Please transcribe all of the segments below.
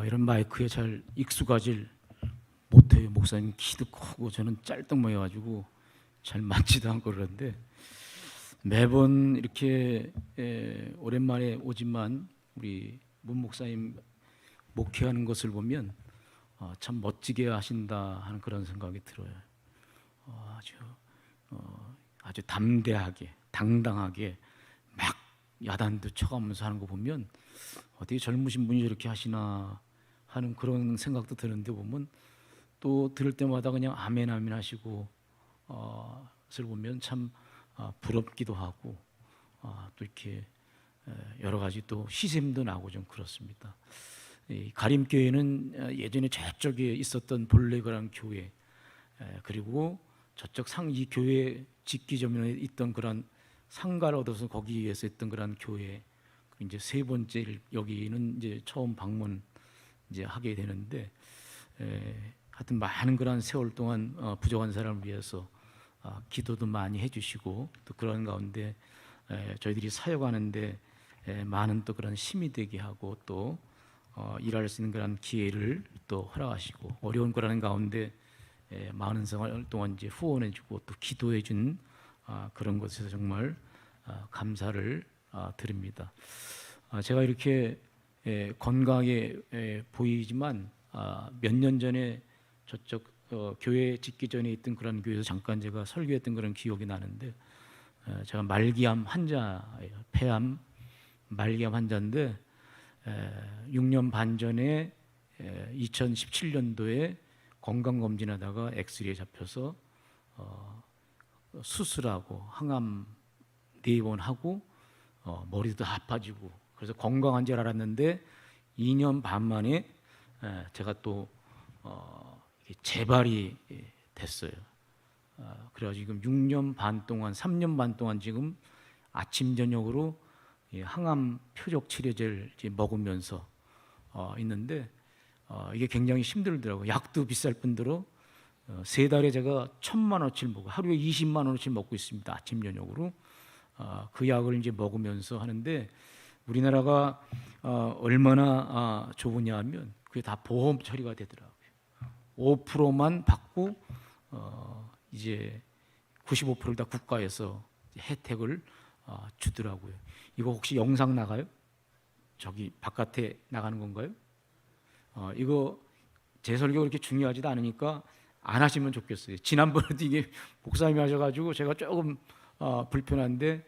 이런 마이크에 잘 익숙하질 못해요. 목사님 키도 크고 저는 짤뚱모여가지고 잘 맞지도 않고 그러는데 매번 이렇게 오랜만에 오지만 우리 문 목사님 목회하는 것을 보면 참 멋지게 하신다 하는 그런 생각이 들어요. 아주 아주 담대하게 당당하게 막 야단도 쳐가면서 하는 거 보면 어떻게 젊으신 분이 저렇게 하시나 하는 그런 생각도 드는데 보면 또 들을 때마다 그냥 아멘 아멘 하시고 그것을 보면 참 부럽기도 하고 또 이렇게 여러 가지 또 시샘도 나고 좀 그렇습니다. 이 가림교회는 예전에 저쪽에 있었던 본래그란 교회 그리고 저쪽 이 교회 짓기 전에 있던 그런 상가를 얻어서 거기에서 했던 그런 교회 이제 세 번째 여기는 이제 처음 방문 이제 하게 되는데 하여튼 많은 그런 세월 동안 부족한 사람을 위해서 기도도 많이 해주시고 또 그런 가운데 저희들이 사역하는데 많은 또 그런 힘이 되게 하고 또 일할 수 있는 그런 기회를 또 허락하시고 어려운 거라는 가운데 많은 생활 동안 이제 후원해주고 또 기도해준 그런 것에서 정말 감사를 드립니다. 제가 이렇게 건강하게 보이지만 몇 년 전에 저쪽 교회 짓기 전에 있던 그런 교회에서 잠깐 제가 설교했던 그런 기억이 나는데 제가 말기암 환자예요. 폐암 말기암 환자인데 6년 반 전에 2017년도에 건강검진하다가 엑스레이 잡혀서 수술하고 항암 4번 하고 머리도 아파지고 그래서 건강한 줄 알았는데 2년 반 만에 제가 또 재발이 됐어요. 그래가지고 지금 6년 반 동안 3년 반 동안 지금 아침 저녁으로 항암 표적 치료제를 먹으면서 있는데 이게 굉장히 힘들더라고요. 약도 비쌀 뿐더러 3달에 제가 1,000만 원어치를 먹고 하루에 20만 원어치를 먹고 있습니다. 아침 저녁으로 그 약을 이제 먹으면서 하는데 우리나라가 얼마나 좁으냐 하면 그게 다 보험 처리가 되더라고요. 5%만 받고 이제 95%를 다 국가에서 혜택을 주더라고요. 이거 혹시 영상 나가요? 저기 바깥에 나가는 건가요? 이거 제 설교 그렇게 중요하지도 않으니까 안 하시면 좋겠어요. 지난번에도 이게 목사님이 하셔가지고 제가 조금 불편한데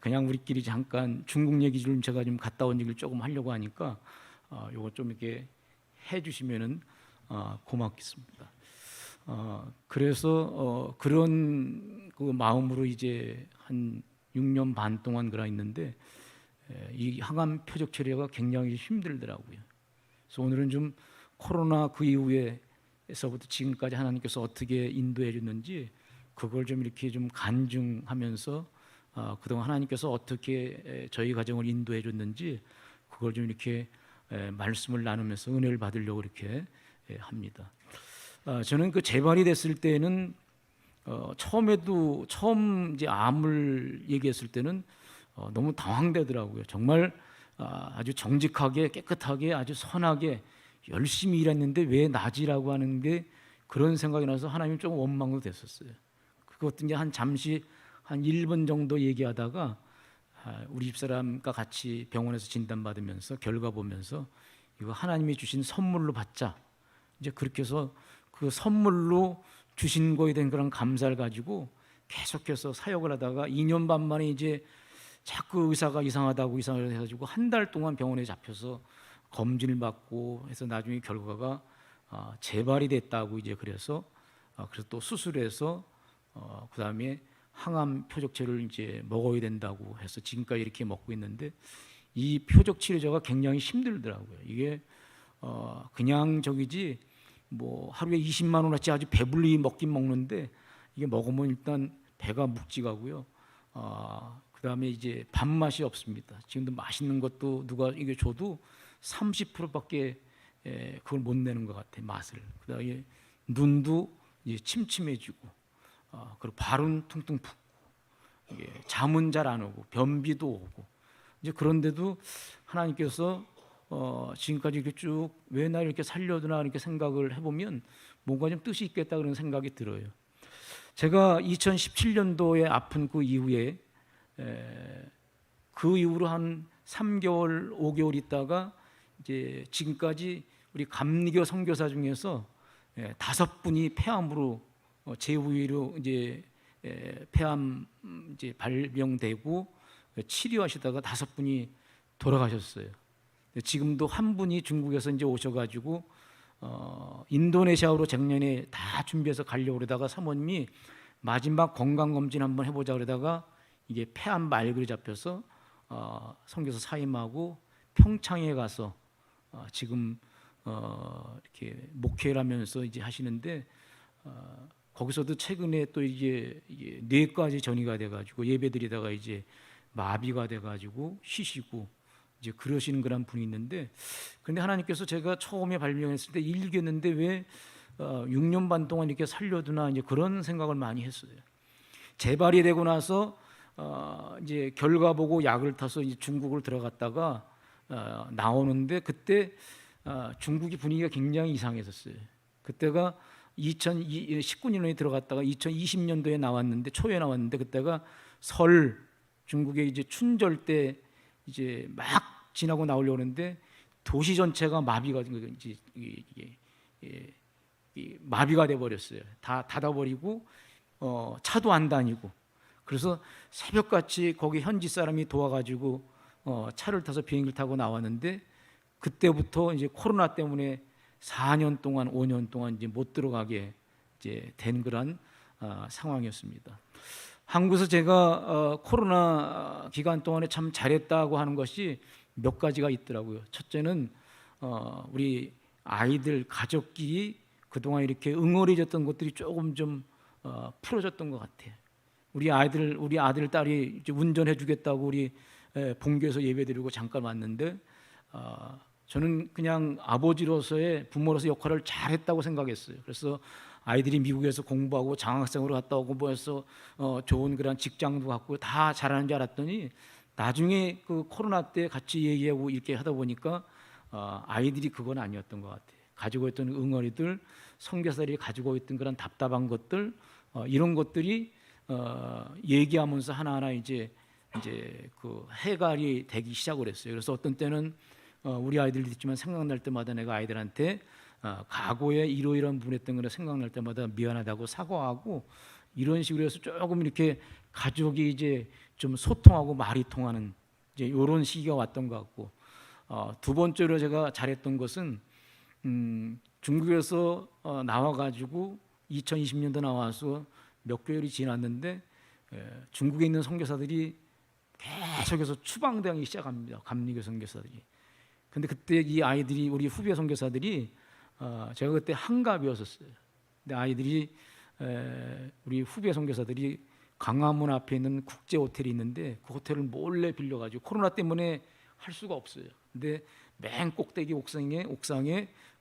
그냥 우리끼리 잠깐 중국 얘기 좀 제가 좀 갔다 온 얘기를 조금 하려고 하니까 이거 좀 이렇게 해주시면은 고맙겠습니다. 그래서 그런 그 마음으로 이제 한 6년 반 동안 그러 있는데 이 항암 표적 치료가 굉장히 힘들더라고요. 그래서 오늘은 좀 코로나 그 이후에서부터 지금까지 하나님께서 어떻게 인도해 줬는지 그걸 좀 이렇게 좀 간증하면서 그동안 하나님께서 어떻게 저희 가정을 인도해 줬는지 그걸 좀 이렇게 말씀을 나누면서 은혜를 받으려고 이렇게 합니다. 저는 그 재발이 됐을 때는 처음 이제 암을 얘기했을 때는 너무 당황되더라고요. 정말 아주 정직하게 깨끗하게 아주 선하게 열심히 일했는데 왜 나지라고 하는 게 그런 생각이 나서 하나님 좀 원망도 됐었어요. 그것도 이제 잠시 한 1분 정도 얘기하다가 우리 집사람과 같이 병원에서 진단받으면서 결과 보면서 이거 하나님이 주신 선물로 받자. 이제 그렇게 해서 그 선물로 주신 거에 대한 그런 감사를 가지고 계속해서 사역을 하다가 2년 반 만에 이제 자꾸 의사가 이상하다고 이상하다고 해가지고 한 달 동안 병원에 잡혀서 검진을 받고 해서 나중에 결과가 재발이 됐다고 이제 그래서 또 수술해서 그 다음에 항암 표적제를 이제 먹어야 된다고 해서 지금까지 이렇게 먹고 있는데 이 표적 치료제가 굉장히 힘들더라고요. 이게 그냥 저기지 뭐 하루에 20만 원어치 아주 배불리 먹긴 먹는데 이게 먹으면 일단 배가 묵직하고요. 그 다음에 이제 밥맛이 없습니다. 지금도 맛있는 것도 누가 이게 줘도 30%밖에 그걸 못 내는 것 같아 맛을. 그 다음에 눈도 이제 침침해지고 그리고 발은 퉁퉁 붓고 잠은 잘 안 오고 변비도 오고 이제 그런데도 하나님께서 지금까지 이렇게 쭉 왜 나 이렇게 살려두나 이렇게 생각을 해보면 뭔가 좀 뜻이 있겠다 그런 생각이 들어요. 제가 2017년도에 아픈 그 이후에 그 이후로 한 3개월, 5개월 있다가 이제 지금까지 우리 감리교 선교사 중에서 5분이 폐암으로 제후위로 이제 폐암 이제 발병되고 치료하시다가 5분이 돌아가셨어요. 지금도 한 분이 중국에서 이제 오셔가지고 인도네시아로 작년에 다 준비해서 가려고 그러다가 사모님이 마지막 건강검진 한번 해보자 그러다가 이게 폐암 말글이 잡혀서 선교사 사임하고 평창에 가서 지금 이렇게 목회를 하면서 이제 하시는데 거기서도 최근에 또 이게 뇌까지 전이가 돼가지고 예배드리다가 이제 마비가 돼가지고 쉬시고 이제 그러시는 그런 분이 있는데, 근데 하나님께서 제가 처음에 발명했을 때 읽겠는데 왜 6년 반 동안 이렇게 살려두나 이제 그런 생각을 많이 했어요. 재발이 되고 나서 이제 결과 보고 약을 타서 이제 중국을 들어갔다가 나오는데 그때 중국이 분위기가 굉장히 이상했었어요. 그때가 2019년에 들어갔다가 2020년도에 나왔는데 초에 나왔는데 그때가 설 중국의 이제 춘절 때 이제 막 지나고 나오려고 하는데 도시 전체가 마비가 이제 마비가 돼 버렸어요. 다 닫아버리고 차도 안 다니고 그래서 새벽같이 거기 현지 사람이 도와가지고 차를 타서 비행기를 타고 나왔는데 그때부터 이제 코로나 때문에 4년 동안 5년 동안 이제 못 들어가게 이제 된 그런 상황이었습니다. 한국에서 제가 코로나 기간 동안에 참 잘했다고 하는 것이 몇 가지가 있더라고요. 첫째는 우리 아이들 가족끼리 그동안 이렇게 응어리졌던 것들이 조금 좀 풀어졌던 것 같아요. 우리 아들 딸이 이제 운전해 주겠다고 우리 본교에서 예배드리고 잠깐 왔는데 저는 그냥 아버지로서의 부모로서 역할을 잘했다고 생각했어요. 그래서 아이들이 미국에서 공부하고 장학생으로 갔다 오고 뭐해서 좋은 그런 직장도 갖고 다 잘하는 줄 알았더니 나중에 그 코로나 때 같이 얘기하고 이렇게 하다 보니까 아이들이 그건 아니었던 것 같아요. 가지고 있던 응어리들, 선교사들이 가지고 있던 그런 답답한 것들 이런 것들이 얘기하면서 하나하나 이제 그 해갈이 되기 시작을 했어요. 그래서 어떤 때는 우리 아이들도 있지만 생각날 때마다 내가 아이들한테 과거에 이러이러한 분했던 거를 생각날 때마다 미안하다고 사과하고 이런 식으로 해서 조금 이렇게 가족이 이제 좀 소통하고 말이 통하는 이제 이런 시기가 왔던 것 같고 두 번째로 제가 잘했던 것은 중국에서 나와가지고 2020년도 나와서 몇 개월이 지났는데 중국에 있는 선교사들이 계속해서 추방당하기 시작합니다. 감리교 선교사들이. 근데 그때 이 아이들이 우리 후배 선교사들이 제가 그때 한갑이었었어요. 근데 아이들이 우리 후배 선교사들이 광화문 앞에 있는 국제 호텔이 있는데 그 호텔을 몰래 빌려가지고 코로나 때문에 할 수가 없어요. 근데 맨 꼭대기 옥상에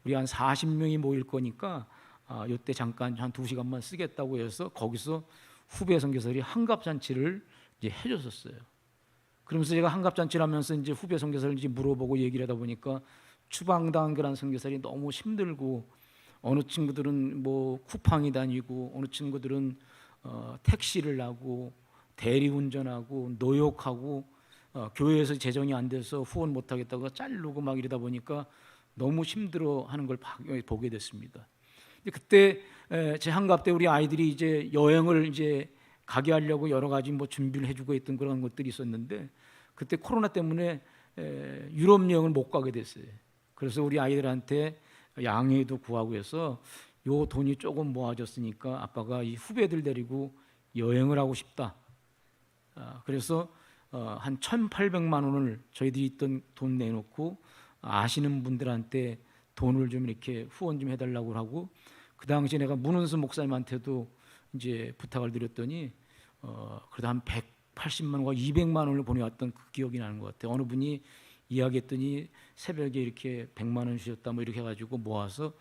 우리 한 40명이 모일 거니까 이때 잠깐 한 2시간만 쓰겠다고 해서 거기서 후배 선교사들이 한갑 잔치를 이제 해줬었어요. 그러면서 제가 한갑 잔치를 하면서 이제 후배 선교사를 이제 물어보고 얘기를 하다 보니까 추방당한 그런 선교사들이 너무 힘들고 어느 친구들은 뭐 쿠팡이 다니고 어느 친구들은 택시를 하고 대리운전하고 노역하고 교회에서 재정이 안 돼서 후원 못 하겠다고 자르고 막 이러다 보니까 너무 힘들어하는 걸 보게 됐습니다. 그때 제 한갑 때 우리 아이들이 이제 여행을 이제 가게 하려고 여러 가지 뭐 준비를 해주고 있던 그런 것들이 있었는데 그때 코로나 때문에 유럽 여행을 못 가게 됐어요. 그래서 우리 아이들한테 양해도 구하고 해서 요 돈이 조금 모아졌으니까 아빠가 이 후배들 데리고 여행을 하고 싶다. 그래서 한 1,800만 원을 저희들이 있던 돈 내놓고 아시는 분들한테 돈을 좀 이렇게 후원 좀 해달라고 하고 그 당시에 내가 문은수 목사님한테도 이제 부탁을 드렸더니 그래도 한 180만 원과 200만 원을 보내왔던 그 기억이 나는 것 같아요. 어느 분이 이야기했더니 새벽에 이렇게 100만 원 주셨다 뭐 이렇게 해가지고 모아서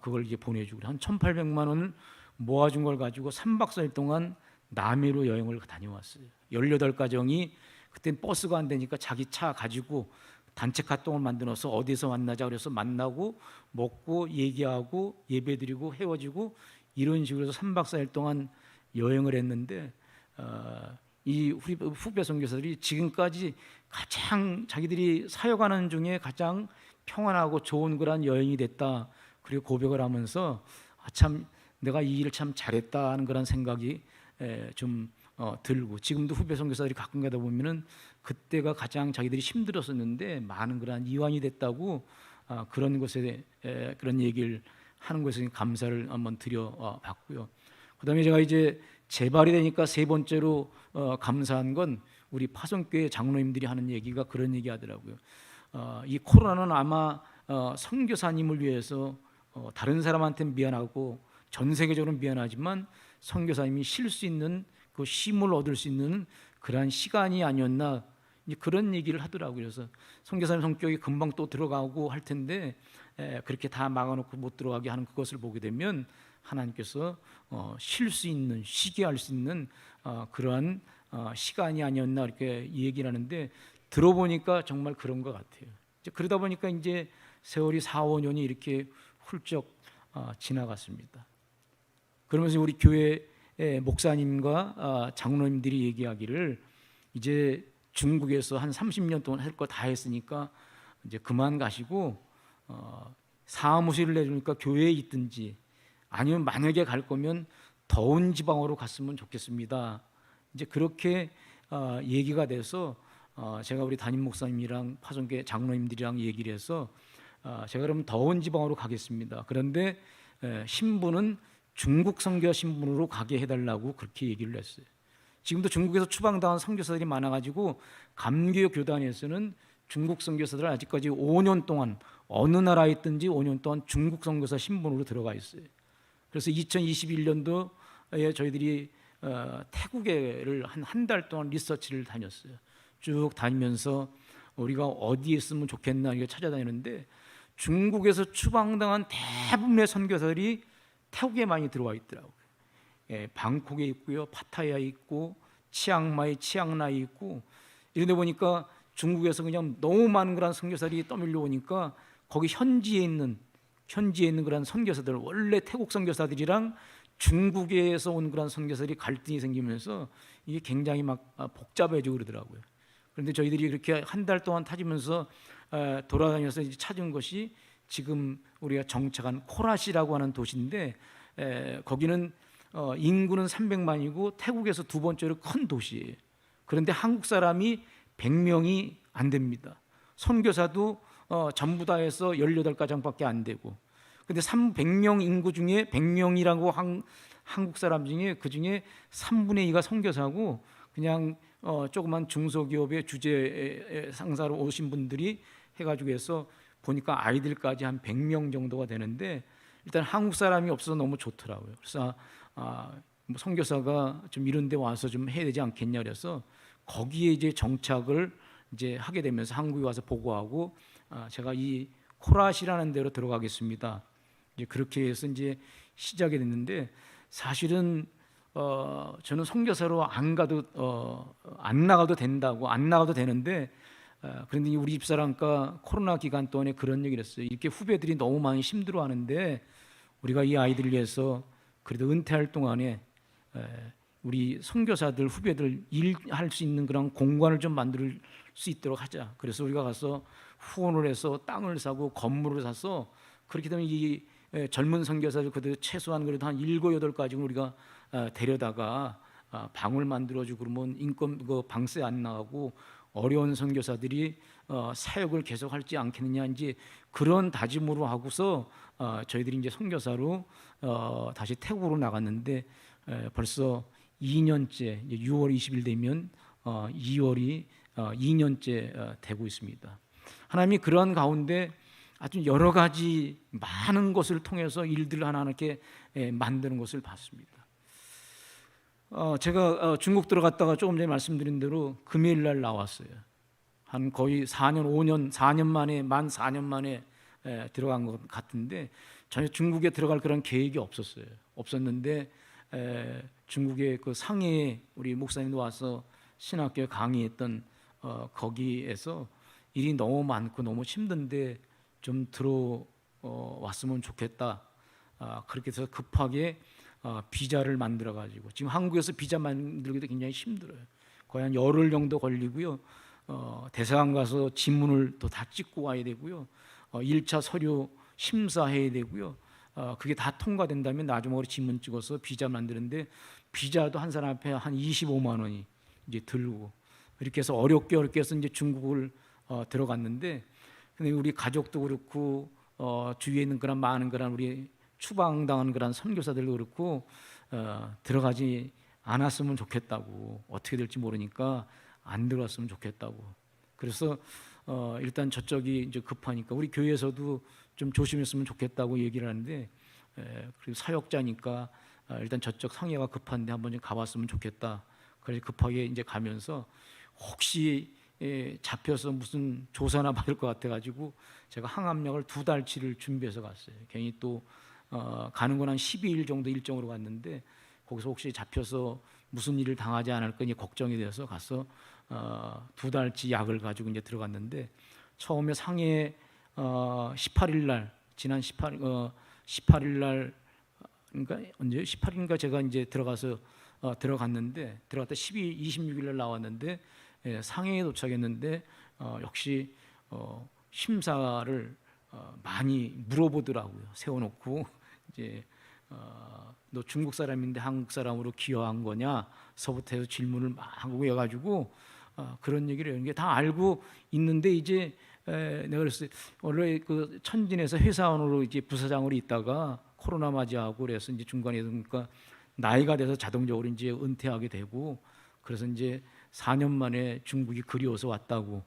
그걸 이제 보내주고 한 1,800만 원을 모아준 걸 가지고 3박 4일 동안 남해로 여행을 다녀왔어요. 18가정이 그땐 버스가 안 되니까 자기 차 가지고 단체 카톡을 만들어서 어디서 만나자 그래서 만나고 먹고 얘기하고 예배드리고 헤어지고 이런 식으로 해서 3박 4일 동안 여행을 했는데 이 우리 후배 선교사들이 지금까지 가장 자기들이 사역하는 중에 가장 평안하고 좋은 그런 여행이 됐다. 그리고 고백을 하면서 참 내가 이 일을 참 잘했다 하는 그런 생각이 좀 들고, 지금도 후배 선교사들이 가끔 가다 보면은 그때가 가장 자기들이 힘들었었는데 많은 그런 이완이 됐다고 그런 것에 그런 얘기를 하는 것에 감사를 한번 드려봤고요. 그다음에 제가 이제 재발이 되니까 세 번째로 감사한 건 우리 파송교회 장로님들이 하는 얘기가 그런 얘기 하더라고요. 이 코로나는 아마 선교사님을 위해서 다른 사람한테는 미안하고 전 세계적으로 미안하지만 선교사님이 쉴 수 있는 그 쉼을 얻을 수 있는 그러한 시간이 아니었나, 그런 얘기를 하더라고요. 그래서 선교사님 성격이 금방 또 들어가고 할 텐데 그렇게 다 막아놓고 못 들어가게 하는 그것을 보게 되면 하나님께서 쉴 수 있는, 쉬게 할 수 있는 그러한 시간이 아니었나 이렇게 얘기를 하는데, 들어보니까 정말 그런 것 같아요. 그러다 보니까 이제 세월이 4, 5년이 이렇게 훌쩍 지나갔습니다. 그러면서 우리 교회 목사님과 장로님들이 얘기하기를 이제 중국에서 한 30년 동안 할 거 다 했으니까 이제 그만 가시고 사무실을 내주니까 교회에 있든지 아니면 만약에 갈 거면 더운 지방으로 갔으면 좋겠습니다. 이제 그렇게 얘기가 돼서 제가 우리 담임 목사님이랑 파송교회 장로님들이랑 얘기를 해서 제가 그럼 더운 지방으로 가겠습니다. 그런데 신부는 중국 선교 신분으로 가게 해달라고 그렇게 얘기를 했어요. 지금도 중국에서 추방당한 선교사들이 많아가지고 감교육 교단에서는 중국 선교사들 아직까지 5년 동안 어느 나라에 있든지 5년 동안 중국 선교사 신분으로 들어가 있어요. 그래서 2021년도에 저희들이 태국에를 한 달 동안 리서치를 다녔어요. 쭉 다니면서 우리가 어디에 있으면 좋겠나 이거 찾아다니는데 중국에서 추방당한 대부분의 선교사들이 태국에 많이 들어와 있더라고요. 방콕에 있고요, 파타야에 있고, 치앙마이, 치앙라이에 있고, 이런데 보니까 중국에서 그냥 너무 많은 그런 선교사들이 떠밀려 오니까 거기 현지에 있는 그런 선교사들, 원래 태국 선교사들이랑 중국에서 온 그런 선교사들이 갈등이 생기면서 이게 굉장히 막 복잡해지고 그러더라고요. 그런데 저희들이 그렇게 한 달 동안 타지면서 돌아다녀서 이제 찾은 것이 지금 우리가 정착한 코라시라고 하는 도시인데 거기는 인구는 300만이고 태국에서 두 번째로 큰 도시예요. 그런데 한국 사람이 100명이 안 됩니다. 선교사도 전부 다 해서 18가정밖에 안 되고, 근데 100명 인구 중에 100명이라고 한국 사람 중에 그 중에 3분의 2가 선교사고 그냥 조그만 중소기업의 주재 상사로 오신 분들이 해가지고 해서 보니까 아이들까지 한 100명 정도가 되는데 일단 한국 사람이 없어서 너무 좋더라고요. 그래서 뭐 선교사가 좀 이런 데 와서 좀 해야 되지 않겠냐 그래서 거기에 이제 정착을 이제 하게 되면서 한국에 와서 보고하고 제가 이 코라시라는 데로 들어가겠습니다. 이제 그렇게 해서 이제 시작이 됐는데 사실은 저는 선교사로 안 나가도 된다고, 안 나가도 되는데 그런데 우리 집사람과 코로나 기간 동안에 그런 얘기를 했어요. 이렇게 후배들이 너무 많이 힘들어하는데 우리가 이 아이들을 위해서 그래도 은퇴할 동안에 우리 선교사들 후배들 일할 수 있는 그런 공간을 좀 만들 수 있도록 하자. 그래서 우리가 가서 후원을 해서 땅을 사고 건물을 사서 그렇게 되면 이 젊은 선교사들 그래도 최소한 그래도 한 7, 8가지는 우리가 데려다가 방을 만들어주고 그러면 인건 그 방세 안 나가고 어려운 선교사들이 사역을 계속할지 않겠느냐, 이제 그런 다짐으로 하고서 저희들이 이제 선교사로 다시 태국으로 나갔는데 벌써 2년째, 6월 20일 되면 2월이 2년째 되고 있습니다. 하나님이 그런 가운데 아주 여러 가지 많은 것을 통해서 일들을 하나 이렇게 만드는 것을 봤습니다. 제가 중국 들어갔다가 조금 전에 말씀드린 대로 금요일 날 나왔어요. 한 거의 4년 만에 만 4년 만에 들어간 것 같은데 전혀 중국에 들어갈 그런 계획이 없었는데 중국의 그 상해에 우리 목사님도 와서 신학교에 강의했던 거기에서 일이 너무 많고 너무 힘든데 좀 왔으면 좋겠다. 그렇게 해서 급하게 비자를 만들어 가지고 지금 한국에서 비자 만들기도 굉장히 힘들어요. 거의 한 열흘 정도 걸리고요. 대사관 가서 지문을 또 다 찍고 와야 되고요. 1차 서류 심사해야 되고요. 그게 다 통과된다면 나중으로 지문 찍어서 비자 만드는데 비자도 한 사람 앞에 한 25만 원이 이제 들고 이렇게 해서 어렵게 해서 이제 중국을 들어갔는데 근데 우리 가족도 그렇고 주위에 있는 그런 많은 그런 우리 추방당한 그런 선교사들도 그렇고 들어가지 않았으면 좋겠다고 어떻게 될지 모르니까 안 들어갔으면 좋겠다고 그래서 일단 저쪽이 이제 급하니까 우리 교회에서도 좀 조심했으면 좋겠다고 얘기를 하는데 그리고 사역자니까 일단 저쪽 상해가 급한데 한번 좀 가봤으면 좋겠다. 그래서 급하게 이제 가면서 혹시 잡혀서 무슨 조사나 받을 것 같아가지고 제가 항암약을 2달치를 준비해서 갔어요. 괜히 또 가는 건 한 12일 정도 일정으로 갔는데 거기서 혹시 잡혀서 무슨 일을 당하지 않을까 걱정이 돼서 가서 2달치 약을 가지고 이제 들어갔는데 처음에 상해 18일 날 지난 18일 날 그러니까 언제 18일인가 제가 이제 들어갔는데 들어갔다 26일 날 나왔는데 상해에 도착했는데 역시 심사를 많이 물어보더라고요. 세워놓고 이제 너 중국 사람인데 한국 사람으로 기여한 거냐?서부터 해서 질문을 막 하고 해가지고 그런 얘기를 하는 게 다 알고 있는데 이제 내가 그랬어요. 원래 그 천진에서 회사원으로 이제 부사장으로 있다가 코로나 맞이하고 그래서 이제 중간에 그러니까 나이가 돼서 자동적으로 이제 은퇴하게 되고 그래서 이제 4년 만에 중국이 그리워서 왔다고.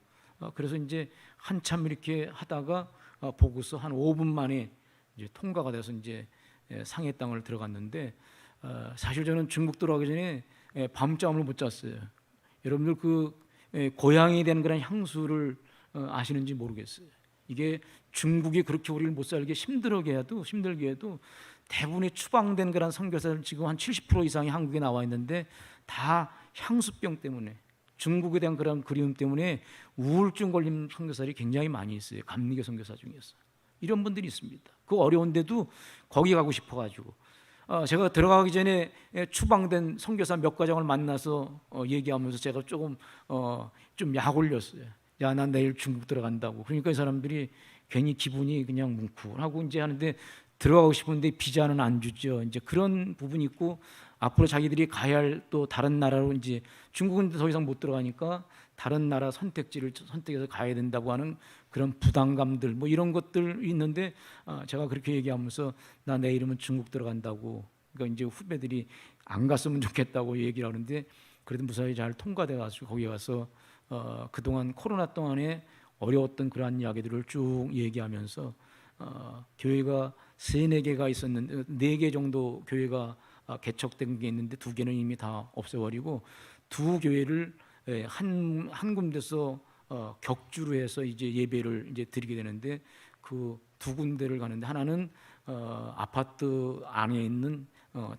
그래서 이제 한참 이렇게 하다가 보고서 한 5분 만에 이제 통과가 돼서 이제 상해 땅을 들어갔는데 사실 저는 중국 들어가기 전에 밤잠을 못 잤어요. 여러분들 그 고향에 대한 그런 향수를 아시는지 모르겠어요. 이게 중국이 그렇게 우리를 못 살게 힘들게 해도 대부분의 추방된 그런 선교사들 지금 한 70% 이상이 한국에 나와 있는데 다 향수병 때문에 중국에 대한 그런 그리움 때문에 우울증 걸린 선교사들이 굉장히 많이 있어요. 감리교 선교사 중에서 이런 분들이 있습니다. 그 어려운데도 거기 가고 싶어가지고 제가 들어가기 전에 추방된 선교사 몇 가정을 만나서 얘기하면서 제가 조금 좀 약 올렸어요. 야, 난 내일 중국 들어간다고. 그러니까 이 사람들이 괜히 기분이 그냥 뭉클하고 이제 하는데 들어가고 싶은데 비자는 안 주죠. 이제 그런 부분이 있고 앞으로 자기들이 가야 할 또 다른 나라로 이제 중국은 더 이상 못 들어가니까 다른 나라 선택지를 선택해서 가야 된다고 하는 그런 부담감들 뭐 이런 것들이 있는데 제가 그렇게 얘기하면서 나 내일이면 중국 들어간다고. 그러니까 이제 후배들이 안 갔으면 좋겠다고 얘기를 하는데 그래도 무사히 잘 통과돼 가지고 거기 가서 그동안 코로나 동안에 어려웠던 그러한 이야기들을 쭉 얘기하면서 교회가 3-4개가 있었는데 4개 정도 교회가 개척된 게 있는데 2개는 이미 다 없애버리고 2교회를 한 군데서 격주로 해서 이제 예배를 이제 드리게 되는데 그 2군데를 가는데 하나는 아파트 안에 있는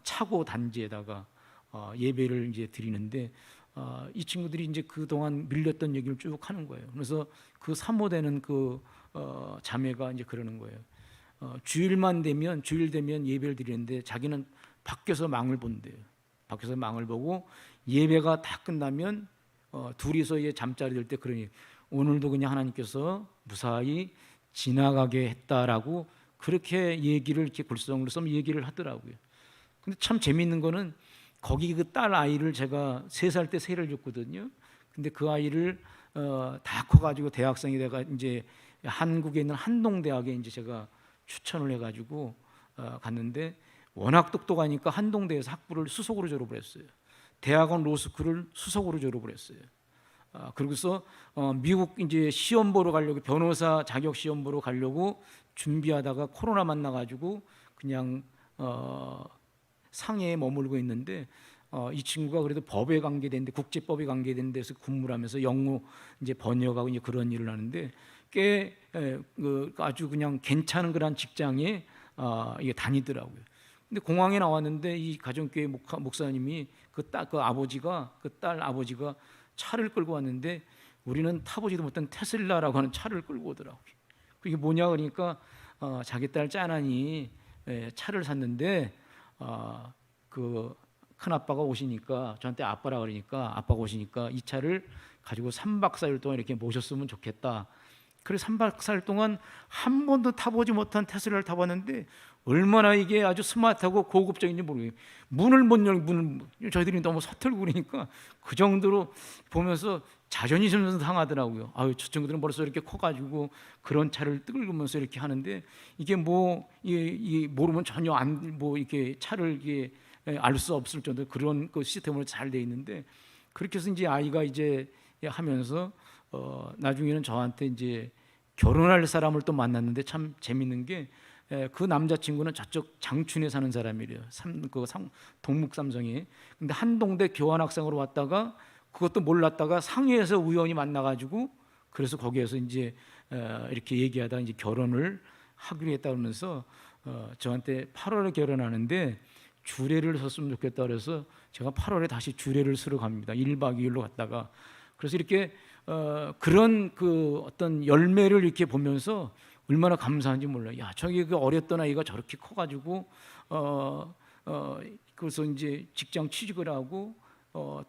차고 단지에다가 예배를 이제 드리는데 이 친구들이 이제 그동안 밀렸던 얘기를 쭉 하는 거예요. 그래서 그 사모되는 그 자매가 이제 그러는 거예요. 주일 되면 예배를 드리는데 자기는 밖에서 망을 본대요. 밖에서 망을 보고 예배가 다 끝나면 둘이서 잠자리 들 때 그러니 오늘도 그냥 하나님께서 무사히 지나가게 했다라고 그렇게 얘기를 이렇게 글썽으로 써서 얘기를 하더라고요. 근데 참 재미있는 거는 거기 그 딸 아이를 제가 3살 때 세를 줬거든요. 근데 그 아이를 다 커가지고 대학생이 돼가 이제 한국에 있는 한동대학에 이제 제가 추천을 해가지고 갔는데 워낙 똑똑하니까 한동대에서 학부를 수석으로 졸업을 했어요. 대학원 로스쿨을 수석으로 졸업을 했어요. 그러고서 미국 이제 시험 보러 가려고 변호사 자격 시험 보러 가려고 준비하다가 코로나 만나가지고 그냥 상해에 머물고 있는데 이 친구가 그래도 법에 관계된데 국제법에 관계된 데서 근무를 하면서 영어 이제 번역하고 이제 그런 일을 하는데 꽤 아주 그냥 괜찮은 그런 직장에 이게 다니더라고요. 근데 공항에 나왔는데 이 가정교회 목사님이 그 딸 아버지가 차를 끌고 왔는데 우리는 타보지도 못한 테슬라라고 하는 차를 끌고 오더라고요. 그게 뭐냐 그러니까 자기 딸 짠하니 차를 샀는데 그 큰아빠가 오시니까 저한테 아빠라 그러니까 아빠가 오시니까 이 차를 가지고 3박 4일 동안 이렇게 모셨으면 좋겠다. 그래서 3박 4일 동안 한 번도 타보지 못한 테슬라를 타봤는데 얼마나 이게 아주 스마트하고 고급적인지 모르겠어요. 문을 못 열고 저희들이 너무 서툴고 그러니까 그 정도로 보면서 자존심도 상하더라고요. 아유, 저 친구들은 벌써 이렇게 커가지고 그런 차를 끌면서 이렇게 하는데 이게 이 모르면 전혀 이렇게 차를 이게 알 수 없을 정도 그런 그 시스템으로 잘 돼 있는데 그렇게 해서 이제 아이가 이제 하면서 나중에는 저한테 이제 결혼할 사람을 또 만났는데 참 재밌는 게 그 남자친구는 저쪽 장춘에 사는 사람이래요. 동묵삼성에. 근데 한동대 교환학생으로 왔다가 그것도 몰랐다가 상해에서 우연히 만나가지고 그래서 거기에서 이제 이렇게 얘기하다가 이제 결혼을 하기로 했다 그러면서 저한테 8월에 결혼하는데 주례를 섰으면 좋겠다 그래서 제가 8월에 다시 주례를 쓰러 갑니다. 1박 2일로 갔다가 그래서 이렇게 그런 그 어떤 열매를 이렇게 보면서 얼마나 감사한지 몰라요. 야, 저기 그 어렸던 아이가 저렇게 커가지고 그래서 이제 직장 취직을 하고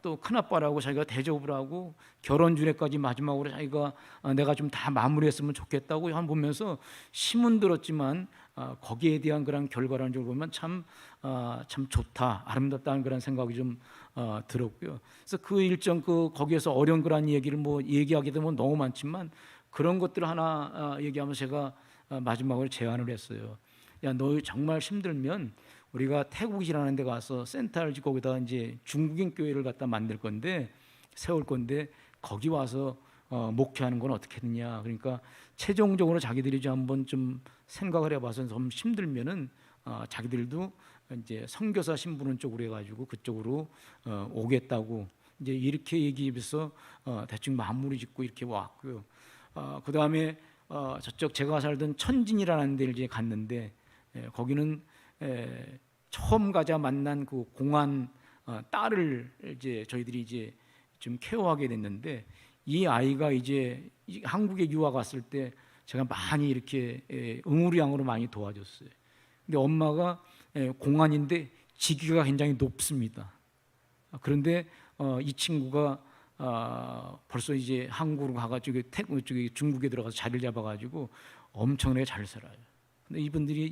또 큰아빠라고 자기가 대접을 하고 결혼 주례까지 마지막으로 자기가 내가 좀 다 마무리했으면 좋겠다고 한 보면서 심은 들었지만 거기에 대한 그런 결과라는 걸 보면 참 좋다, 아름답다는 그런 생각이 좀 들었고요. 그래서 그 일정 거기에서 어려운 그런 얘기를 얘기하게 되면 너무 많지만 그런 것들을 하나 얘기하면서 제가 마지막으로 제안을 했어요. 야, 너 정말 힘들면 우리가 태국이라는 데 가서 센터를 짓고 거기다 이제 중국인 교회를 갖다 만들 건데 세울 건데 거기 와서 목회하는 건 어떻게 했느냐. 그러니까 최종적으로 자기들이 좀 한번 좀 생각을 해봐서 좀 힘들면은 자기들도 이제 선교사 신부는 쪽으로 해가지고 그쪽으로 오겠다고 이제 이렇게 얘기해서 대충 마무리 짓고 이렇게 왔고요. 그 다음에 저쪽 제가 살던 천진이라는 데를 이제 갔는데 거기는 처음 가자 만난 그 공안 딸을 이제 저희들이 이제 좀 케어하게 됐는데 이 아이가 이제 한국에 유학 왔을 때 제가 많이 이렇게 응우리양으로 많이 도와줬어요. 근데 엄마가 공안인데 직위가 굉장히 높습니다. 그런데 이 친구가 벌써 이제 한국으로 가가지고 중국에 들어가서 자리를 잡아가지고 엄청나게 잘 살아요. 근데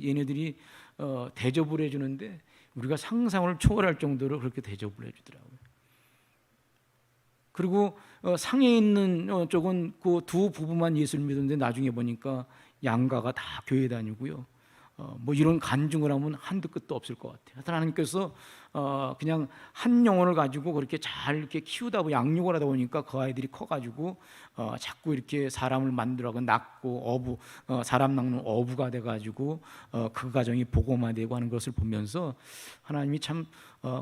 얘네들이 대접을 해주는데 우리가 상상을 초월할 정도로 그렇게 대접을 해주더라고요. 그리고 상해 있는 쪽은 그 두 부부만 예수를 믿었는데 나중에 보니까 양가가 다 교회 다니고요. 이런 간증을 하면 한도 끝도 없을 것 같아요. 하여튼 하나님께서 그냥 한 영혼을 가지고 그렇게 잘 이렇게 키우다 보니 양육을 하다 보니까 그 아이들이 커가지고 자꾸 이렇게 사람을 만들어가고 낳고 사람 낳는 어부가 돼가지고 그 가정이 복음화되고 하는 것을 보면서 하나님이 참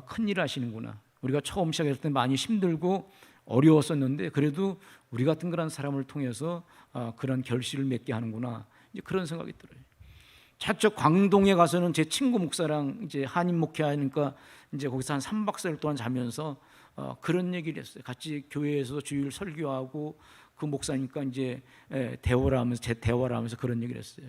큰일 하시는구나. 우리가 처음 시작했을 때 많이 힘들고 어려웠었는데 그래도 우리 같은 그런 사람을 통해서 그런 결실을 맺게 하는구나. 이제 그런 생각이 들어요. 저쪽 광동에 가서는 제 친구 목사랑 이제 한인 목회하니까 이제 거기서 한 3박 4일 동안 자면서 그런 얘기를 했어요. 같이 교회에서 주일 설교하고 그 목사니까 이제 대화를 하면서 그런 얘기를 했어요.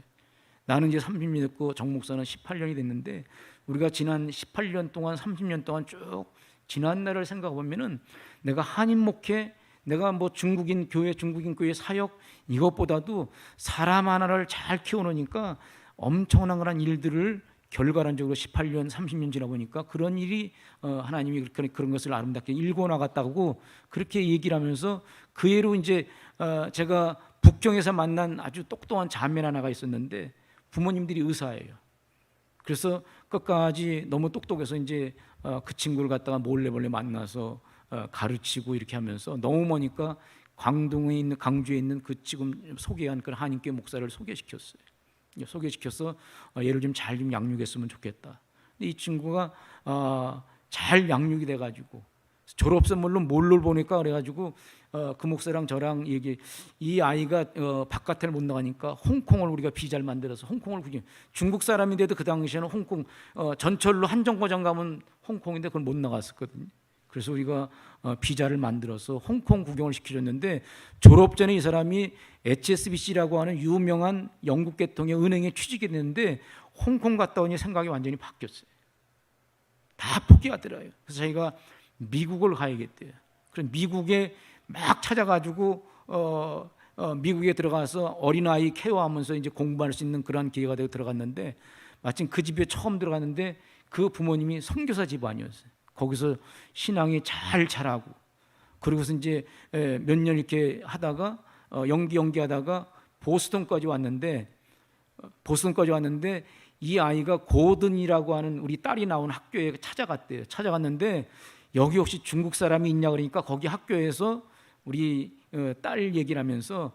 나는 이제 30년 됐고 정 목사는 18년이 됐는데 우리가 지난 18년 동안 30년 동안 쭉 지난 날을 생각해 보면은 내가 한인 목회, 내가 중국인 교회 사역 이것보다도 사람 하나를 잘 키워놓으니까 엄청난 그런 일들을 결과론적으로 18년, 30년 지나 보니까 그런 일이 하나님이 그런 것을 아름답게 일궈 나갔다고 그렇게 얘기를 하면서 그 예로 이제 제가 북경에서 만난 아주 똑똑한 자매 하나가 있었는데 부모님들이 의사예요. 그래서 끝까지 너무 똑똑해서 이제 그 친구를 갖다가 몰래 만나서 가르치고 이렇게 하면서 너무 머니까 강주에 있는 그 지금 소개한 그 한인교회 목사를 소개시켜서 얘를 좀 잘 좀 양육했으면 좋겠다. 근데 이 친구가 잘 양육이 돼가지고 졸업 선물로 뭘로 보니까 그래가지고 그 목사랑 저랑 이 아이가 바깥을 못 나가니까 홍콩을 우리가 비자를 만들어서 홍콩을 구경. 중국 사람인데도 그 당시에는 홍콩 전철로 한정거장 가면 홍콩인데 그걸 못 나갔었거든요. 그래서 우리가 비자를 만들어서 홍콩 구경을 시켜줬는데 졸업 전에 이 사람이 HSBC라고 하는 유명한 영국 계통의 은행에 취직이 됐는데 홍콩 갔다 오니 생각이 완전히 바뀌었어요. 다 포기하더라고요. 그래서 자기가 미국을 가야겠대요. 그래서 미국에 막 찾아가지고 미국에 들어가서 어린아이 케어하면서 이제 공부할 수 있는 그런 기회가 되어 들어갔는데 마침 그 집에 처음 들어갔는데 그 부모님이 선교사 집안이었어요. 거기서 신앙이 잘 자라고 그리고서 이제 몇 년 이렇게 하다가 연기하다가 보스턴까지 왔는데 이 아이가 고든이라고 하는 우리 딸이 나온 학교에 찾아갔대요. 찾아갔는데 여기 혹시 중국 사람이 있냐 그러니까 거기 학교에서 우리 딸 얘기를 하면서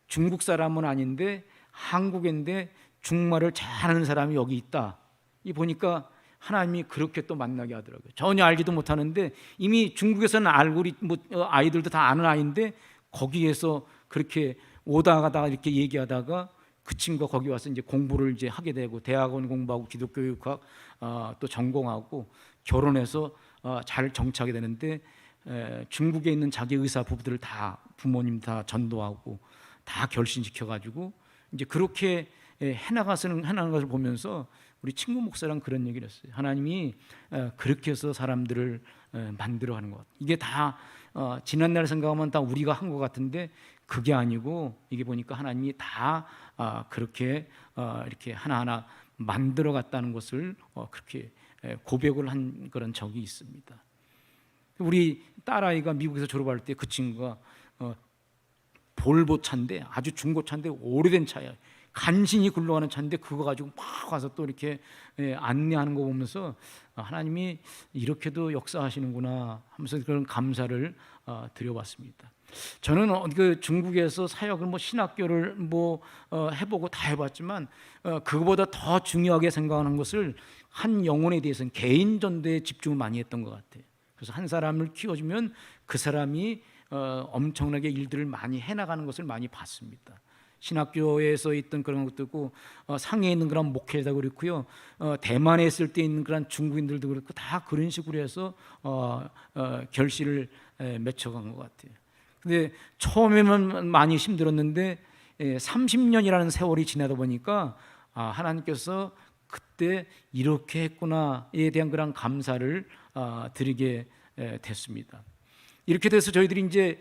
중국 사람은 아닌데 한국인데 중국말을 잘하는 사람이 여기 있다. 이 보니까 하나님이 그렇게 또 만나게 하더라고요. 전혀 알지도 못하는데 이미 중국에서는 알고 아이들도 다 아는 아이인데 거기에서 그렇게 오다 가다가 이렇게 얘기하다가 그 친구가 거기 와서 이제 공부를 이제 하게 되고 대학원 공부하고 기독교육학 또 전공하고 결혼해서 잘 정착하게 되는데 중국에 있는 자기 의사 부부들을 다 부모님 다 전도하고 다 결신시켜 가지고 이제 그렇게 해나가는 것을 보면서 우리 친구 목사랑 그런 얘기를 했어요. 하나님이 그렇게 해서 사람들을 만들어가는 것. 이게 다 지난날 생각하면 다 우리가 한 것 같은데 그게 아니고 이게 보니까 하나님이 다 그렇게 이렇게 하나하나 만들어갔다는 것을 그렇게 고백을 한 그런 적이 있습니다. 우리 딸아이가 미국에서 졸업할 때 그 친구가 볼보 차인데 아주 중고차인데 오래된 차예요. 간신히 굴러가는 차인데 그거 가지고 막 와서 또 이렇게 안내하는 거 보면서 하나님이 이렇게도 역사하시는구나 하면서 그런 감사를 드려봤습니다. 저는 그 중국에서 사역을 신학교를 해보고 다 해봤지만 그거보다 더 중요하게 생각하는 것을 한 영혼에 대해서는 개인 전도에 집중을 많이 했던 것 같아요. 그래서 한 사람을 키워주면 그 사람이 엄청나게 일들을 많이 해나가는 것을 많이 봤습니다. 신학교에서 있던 그런 것도 있고 상해에 있는 그런 목회자도 그렇고요. 대만에 있을 때 있는 그런 중국인들도 그렇고 다 그런 식으로 해서 결실을 맺혀간 것 같아요. 근데 처음에는 많이 힘들었는데 30년이라는 세월이 지나다 보니까 하나님께서 그때 이렇게 했구나에 대한 그런 감사를 드리게 됐습니다. 이렇게 돼서 저희들이 이제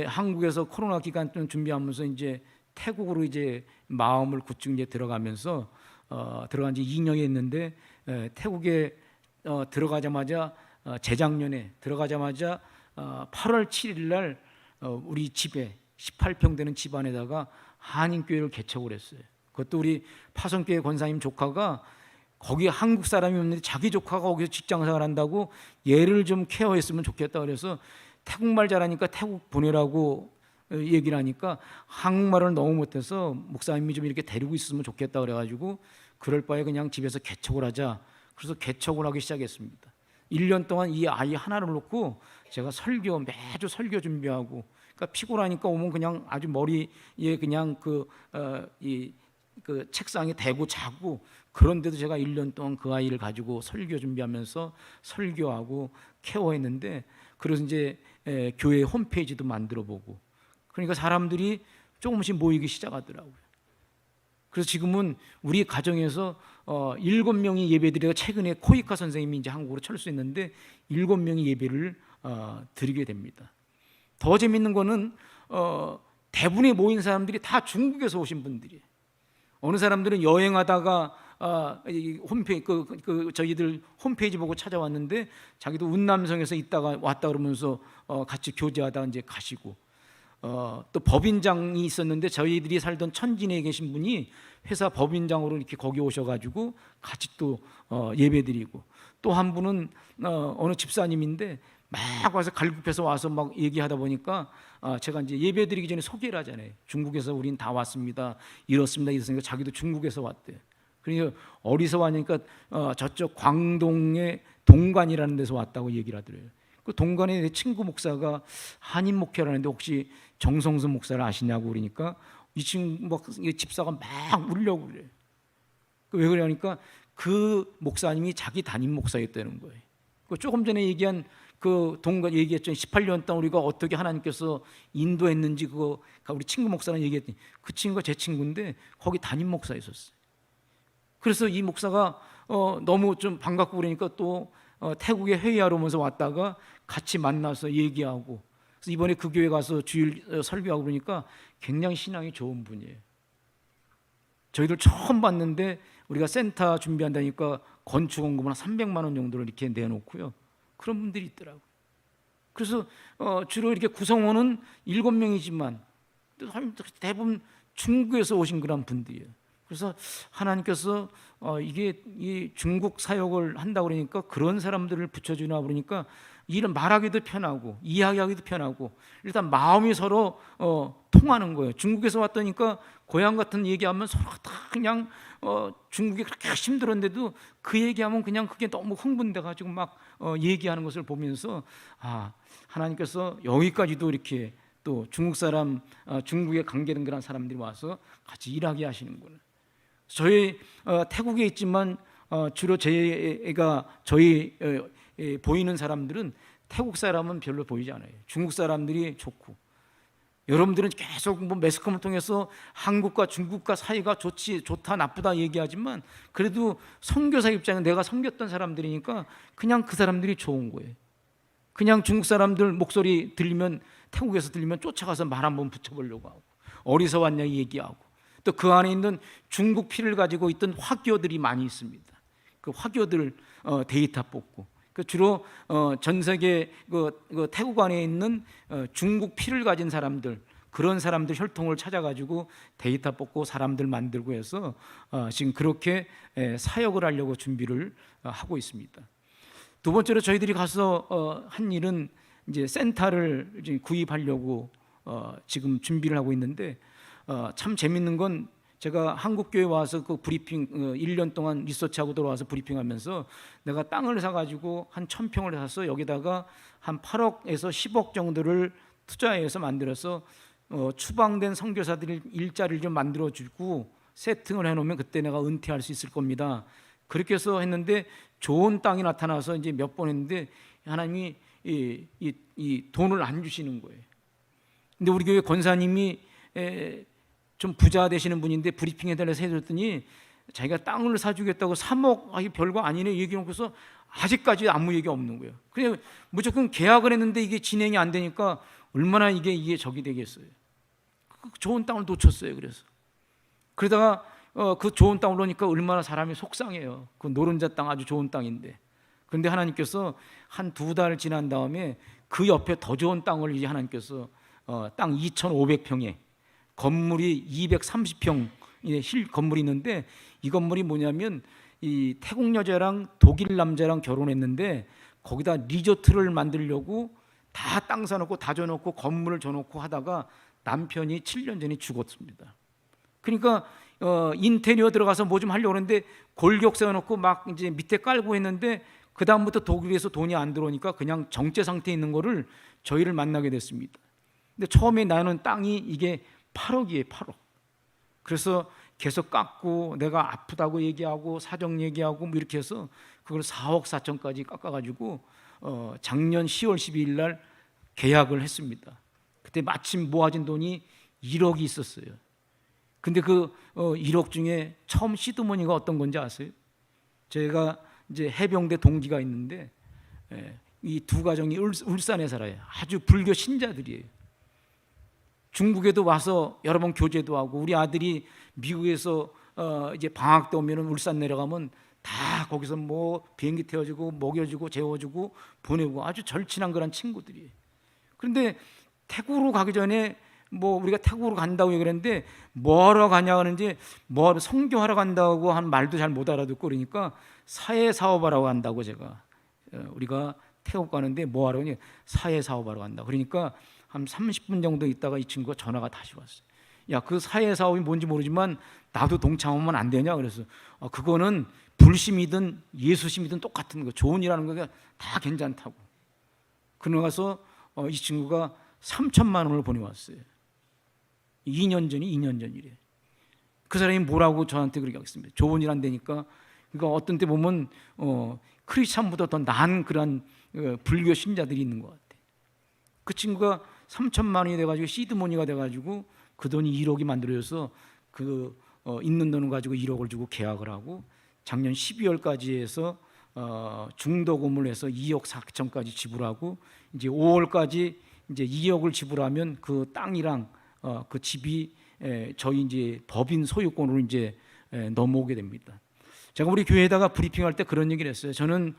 한국에서 코로나 기간 준비하면서 이제 태국으로 이제 마음을 굳히고 이제 들어가면서 들어간 지 2년이 됐는데 태국에 들어가자마자 재작년에 들어가자마자 8월 7일 날 우리 집에 18평 되는 집 안에다가 한인교회를 개척을 했어요. 그것도 우리 파송교회 권사님 조카가 거기 한국 사람이 없는데 자기 조카가 거기서 직장생활 한다고 얘를 좀 케어했으면 좋겠다 그래서 태국말 잘하니까 태국 보내라고 얘기를 하니까 한국말을 너무 못해서 목사님이 좀 이렇게 데리고 있으면 좋겠다 그래가지고 그럴 바에 그냥 집에서 개척을 하자. 그래서 개척을 하기 시작했습니다. 1년 동안 이 아이 하나를 놓고 제가 매주 설교 준비하고 그러니까 피곤하니까 오면 그냥 아주 머리에 그냥 그 책상에 대고 자고 그런데도 제가 1년 동안 그 아이를 가지고 설교 준비하면서 설교하고 케어했는데 그래서 이제 교회 홈페이지도 만들어 보고 그러니까 사람들이 조금씩 모이기 시작하더라고요. 그래서 지금은 우리 가정에서 7명이 예배드리다가 최근에 코이카 선생님이 이제 한국으로 철수했는데 7명이 예배를 드리게 됩니다. 더 재밌는 거는 대부분의 모인 사람들이 다 중국에서 오신 분들이에요. 어느 사람들은 여행하다가 홈페이지 저희들 홈페이지 보고 찾아왔는데 자기도 운남성에서 있다가 왔다 그러면서 같이 교제하다 이제 가시고 또 법인장이 있었는데 저희들이 살던 천진에 계신 분이 회사 법인장으로 이렇게 거기 오셔가지고 같이 또 예배드리고 또 한 분은 어느 집사님인데 막 와서 갈급해서 와서 막 얘기하다 보니까 제가 이제 예배드리기 전에 소개를 하잖아요. 중국에서 우린 다 왔습니다. 이렇습니다. 이랬으니까 자기도 중국에서 왔대. 그러니까 어디서 왔냐니까 저쪽 광동의 동관이라는 데서 왔다고 얘기를 하더래요. 그 동관에 내 친구 목사가 한인 목회라는데 혹시 정성수 목사를 아시냐고 그러니까 이 친구 막 집사가 막 울려고 그래요. 왜 그러냐니까 그 목사님이 자기 담임 목사였다는 거예요. 그 조금 전에 얘기한 그 동거 얘기했죠. 18년 동안 우리가 어떻게 하나님께서 인도했는지 그거 우리 친구 목사는 얘기했더니 그 친구가 제 친구인데 거기 담임 목사였었어요. 그래서 이 목사가 너무 좀 반갑고 그러니까 또 태국에 회의하러 오면서 왔다가 같이 만나서 얘기하고, 그래서 이번에 그 교회 가서 주일 설교하고 그러니까 굉장히 신앙이 좋은 분이에요. 저희들 처음 봤는데 우리가 센터 준비한다니까 건축원금은 300만 원 정도를 이렇게 내놓고요. 그런 분들이 있더라고요. 그래서 주로 이렇게 구성원은 7명이지만 대부분 중국에서 오신 그런 분들이에요. 그래서 하나님께서 이게 이 중국 사역을 한다 그러니까 그런 사람들을 붙여주나 그러니까 일은 말하기도 편하고 이야기하기도 편하고 일단 마음이 서로 통하는 거예요. 중국에서 왔다니까 고향 같은 얘기하면 서로 다 그냥 중국이 그렇게 힘들었는데도 그 얘기하면 그냥 그게 너무 흥분돼 가지고 막 얘기하는 것을 보면서 하나님께서 여기까지도 이렇게 또 중국 사람 중국에 관계된 그런 사람들이 와서 같이 일하게 하시는구나. 저희 태국에 있지만 주로 저희 보이는 사람들은 태국 사람은 별로 보이지 않아요. 중국 사람들이 좋고, 여러분들은 계속 뭐 매스컴을 통해서 한국과 중국과 사이가 좋다 나쁘다 얘기하지만 그래도 선교사 입장에 내가 섬겼던 사람들이니까 그냥 그 사람들이 좋은 거예요. 그냥 중국 사람들 목소리 들리면 태국에서 들리면 쫓아가서 말 한번 붙여보려고 하고 어디서 왔냐 얘기하고, 또 그 안에 있는 중국 피를 가지고 있던 화교들이 많이 있습니다. 그 화교들 데이터 뽑고, 그 주로 전 세계 그 태국 안에 있는 중국 피를 가진 사람들, 그런 사람들 혈통을 찾아가지고 데이터 뽑고 사람들 만들고 해서 지금 그렇게 사역을 하려고 준비를 하고 있습니다. 두 번째로 저희들이 가서 한 일은 이제 센터를 이제 구입하려고 지금 준비를 하고 있는데, 참 재밌는 건 제가 한국교회 와서 그 브리핑 1년 동안 리서치하고 돌아와서 브리핑하면서 내가 땅을 사가지고 한 1000평을 사서 여기다가 한 8억에서 10억 정도를 투자해서 만들어서 추방된 선교사들이 일자리를 좀 만들어주고 세팅을 해놓으면 그때 내가 은퇴할 수 있을 겁니다. 그렇게 해서 했는데 좋은 땅이 나타나서 이제 몇 번 했는데 하나님이 이 돈을 안 주시는 거예요. 근데 우리 교회 권사님이 좀 부자 되시는 분인데 브리핑 해달라서 해줬더니 자기가 땅을 사주겠다고 3억 별거 아니네 얘기해놓고서 아직까지 아무 얘기 없는 거예요. 그냥 무조건 계약을 했는데 이게 진행이 안 되니까 얼마나 이게 적이 되겠어요. 좋은 땅을 놓쳤어요. 그러다가 그 좋은 땅을 놓으니까 얼마나 사람이 속상해요. 그 노른자 땅 아주 좋은 땅인데. 그런데 하나님께서 한 2달 지난 다음에 그 옆에 더 좋은 땅을 이제 하나님께서 땅 2,500평에 건물이 230평 실 건물이 있는데, 이 건물이 뭐냐면 이 태국 여자랑 독일 남자랑 결혼했는데 거기다 리조트를 만들려고 다 땅 사놓고 다 줘놓고 건물을 줘놓고 하다가 남편이 7년 전에 죽었습니다. 그러니까 인테리어 들어가서 뭐 좀 하려고 하는데 골격 세워놓고 막 이제 밑에 깔고 했는데 그 다음부터 독일에서 돈이 안 들어오니까 그냥 정체 상태에 있는 거를 저희를 만나게 됐습니다. 근데 처음에 나는 땅이 이게 8억이에요. 8억. 그래서 계속 깎고 내가 아프다고 얘기하고 사정 얘기하고 뭐 이렇게 해서 그걸 4억 4천까지 깎아가지고 작년 10월 12일 날 계약을 했습니다. 그때 마침 모아진 돈이 1억이 있었어요. 근데 그 1억 중에 처음 시드머니가 어떤 건지 아세요? 제가 이제 해병대 동기가 있는데 이 두 가정이 울산에 살아요. 아주 불교 신자들이에요. 중국에도 와서 여러 번 교제도 하고, 우리 아들이 미국에서 이제 방학 때 오면은 울산 내려가면 다 거기서 뭐 비행기 태워주고 먹여주고 재워주고 보내고 아주 절친한 그런 친구들이에요. 그런데 태국으로 가기 전에 뭐 우리가 태국으로 간다고 얘기했는데 뭐하러 가냐 하는지 뭐 선교하러 간다고 한 말도 잘 못 알아듣고, 그러니까 사회사업하러 간다고 제가 우리가 태국 가는데 뭐하러 가냐 사회사업하러 간다. 그러니까 한 30분 정도 있다가 이 친구가 전화가 다시 왔어요. 야, 그 사회사업이 뭔지 모르지만 나도 동참하면 안 되냐? 그래서 그거는 불심이든 예수심이든 똑같은 거, 좋은 일하는 거가 다 괜찮다고. 그러고서 이 친구가 3천만 원을 보내왔어요. 2년 전이래. 그 사람이 뭐라고 저한테 그렇게 하겠습니까? 좋은 일 안 되니까 그러니까 어떤 때 보면 크리스찬보다 더 나은 그런 불교 신자들이 있는 것 같아. 그 친구가 3천만 원이 돼가지고 시드머니가 돼가지고 그 돈이 1억이 만들어져서 있는 돈을 가지고 1억을 주고 계약을 하고 작년 12월까지 해서 중도금을 해서 2억 4천까지 지불하고 이제 5월까지 이제 2억을 지불하면 그 땅이랑 그 집이 저희 이제 법인 소유권으로 이제 넘어오게 됩니다. 제가 우리 교회에다가 브리핑할 때 그런 얘기를 했어요. 저는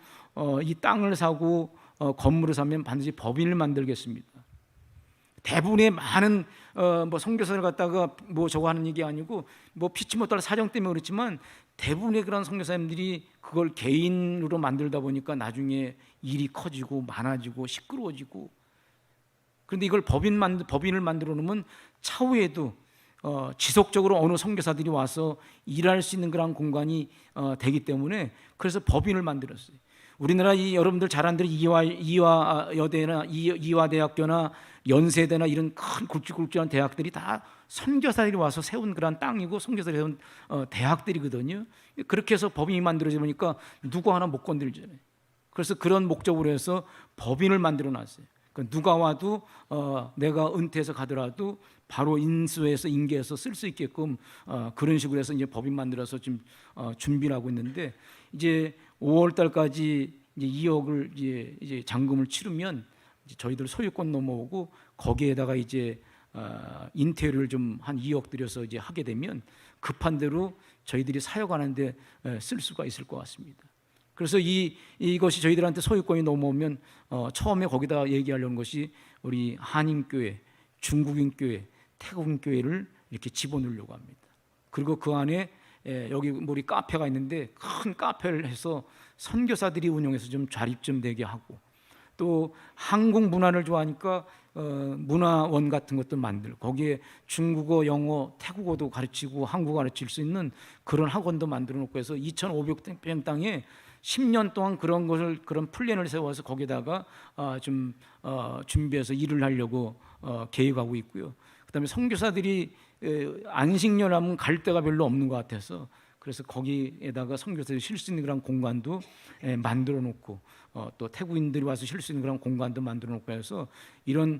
이 땅을 사고 건물을 사면 반드시 법인을 만들겠습니다. 대부분의 많은 뭐 선교사를 갖다가 뭐 저거 하는 얘기 아니고 뭐 피치 못할 사정 때문에 그렇지만 대부분의 그런 선교사님들이 그걸 개인으로 만들다 보니까 나중에 일이 커지고 많아지고 시끄러워지고, 그런데 이걸 법인을 만들어 놓으면 차후에도 지속적으로 어느 선교사들이 와서 일할 수 있는 그런 공간이 되기 때문에 그래서 법인을 만들었어요. 우리나라 여러분들 잘 아는 대로 이화여대나 이화대학교나 연세대나 이런 큰 굵직굵직한 대학들이 다 선교사들이 와서 세운 그런 땅이고 선교사들이 세운 대학들이거든요. 그렇게 해서 법인이 만들어져 보니까 누구 하나 못 건들잖아요. 그래서 그런 목적으로 해서 법인을 만들어 놨어요. 그러니까 누가 와도 내가 은퇴해서 가더라도 바로 인수해서 인계해서 쓸 수 있게끔 그런 식으로 해서 이제 법인 만들어서 지금 준비를 하고 있는데, 이제 5월 달까지 이제 2억을 이제 잔금을 치르면 이제 저희들 소유권 넘어오고 거기에다가 이제 인테리어를 좀 한 2억 들여서 이제 하게 되면 급한 대로 저희들이 사역하는데 쓸 수가 있을 것 같습니다. 그래서 이것이 저희들한테 소유권이 넘어오면 처음에 거기다 얘기하려는 것이 우리 한인교회, 중국인교회, 태국인교회를 이렇게 집어넣으려고 합니다. 그리고 그 안에 여기 우리 카페가 있는데 큰 카페를 해서 선교사들이 운영해서 좀 자립 좀 되게 하고, 또 한국 문화를 좋아하니까 문화원 같은 것도 만들고 거기에 중국어, 영어, 태국어도 가르치고 한국어 가르칠 수 있는 그런 학원도 만들어 놓고 해서 2,500평 땅에 10년 동안 그런 플랜을 세워서 거기다가 좀 준비해서 일을 하려고 계획하고 있고요. 그다음에 선교사들이 안식년하면 갈 데가 별로 없는 것 같아서 그래서 거기에다가 선교사들이 쉴 수 있는 그런 공간도 만들어 놓고 또 태국인들이 와서 쉴 수 있는 그런 공간도 만들어 놓고 해서 이런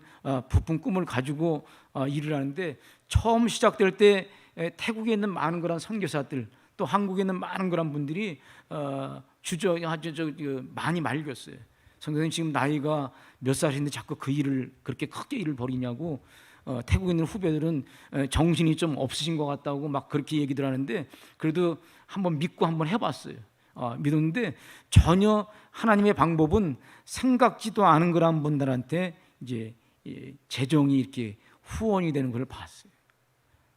부푼 꿈을 가지고 일을 하는데, 처음 시작될 때 태국에 있는 많은 그런 선교사들 또 한국에 있는 많은 그런 분들이 많이 말렸어요. 선교사님 지금 나이가 몇 살인데 자꾸 그 일을 그렇게 크게 일을 벌이냐고, 태국에 있는 후배들은 정신이 좀 없으신 것 같다고 막 그렇게 얘기들 하는데, 그래도 한번 믿고 한번 해봤어요. 믿었는데 전혀 하나님의 방법은 생각지도 않은 그런 분들한테 이제 재정이 이렇게 후원이 되는 걸 봤어요.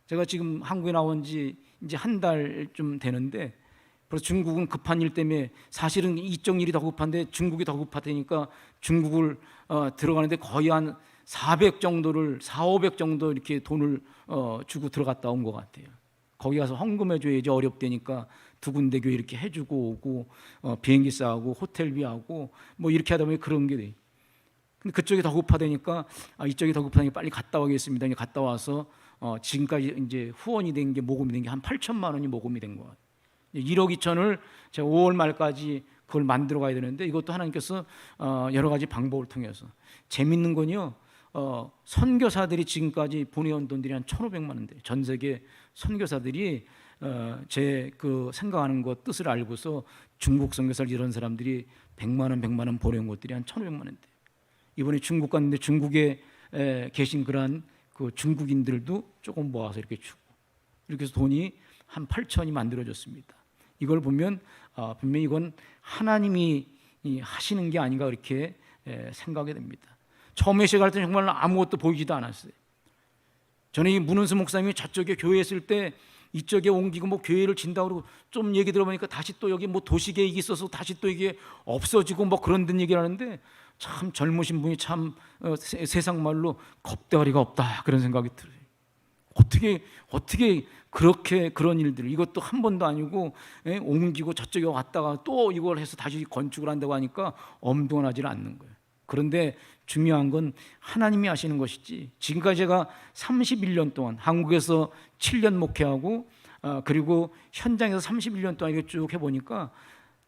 제가 지금 한국에 나온 지 이제 한 달 좀 되는데 그래서 중국은 급한 일 때문에 사실은 이쪽 일이 더 급한데 중국이 더 급하다니까 중국을 들어가는데 거의 한 400 정도를 400, 500 정도 이렇게 돈을 주고 들어갔다 온 것 같아요. 거기 가서 헌금해 줘야지 어렵다니까 두 군데 교회 이렇게 해주고 오고 비행기 싸고 호텔비하고 뭐 이렇게 하다 보니 그런 게 돼. 근데 그쪽이 더 급하다니까 이쪽이 더 급하다니까 빨리 갔다 오겠습니다. 갔다 와서 지금까지 이제 후원이 된 게 모금이 된 게 한 8천만 원이 모금이 된 것 같아요. 1억 2천을 제가 5월 말까지 그걸 만들어 가야 되는데 이것도 하나님께서 여러 가지 방법을 통해서 재밌는 건요. 선교사들이 지금까지 보내온 돈들이 한 1,500만 원 돼요. 전 세계 선교사들이 제 그 생각하는 것 뜻을 알고서 중국 선교사를 이런 사람들이 100만 원 보내온 것들이 한 1,500만 원 돼요. 이번에 중국 갔는데 중국에 계신 그러한 그 중국인들도 조금 모아서 이렇게 주고 이렇게 해서 돈이 한 8천이 만들어졌습니다. 이걸 보면 분명히 이건 하나님이 하시는 게 아닌가 이렇게 생각이 됩니다. 처음에 시작할 때 정말 아무것도 보이지도 않았어요. 저는 이 문은수 목사님이 저쪽에 교회 있을 때 이쪽에 옮기고 뭐 교회를 진다고 그러고 좀 얘기 들어보니까 다시 또 여기 뭐 도시계획이 있어서 다시 또 이게 없어지고 뭐 그런 듯 얘기를 하는데 참 젊으신 분이 참 세상 말로 겁대가리가 없다 그런 생각이 들어요. 어떻게 그렇게 그런 일들을 이것도 한 번도 아니고 옮기고 저쪽에 왔다가 또 이걸 해서 다시 건축을 한다고 하니까 엄동하지 않는 거예요. 그런데 중요한 건 하나님이 하시는 것이지, 지금까지 제가 31년 동안 한국에서 7년 목회하고 그리고 현장에서 31년 동안 이렇게 쭉 해보니까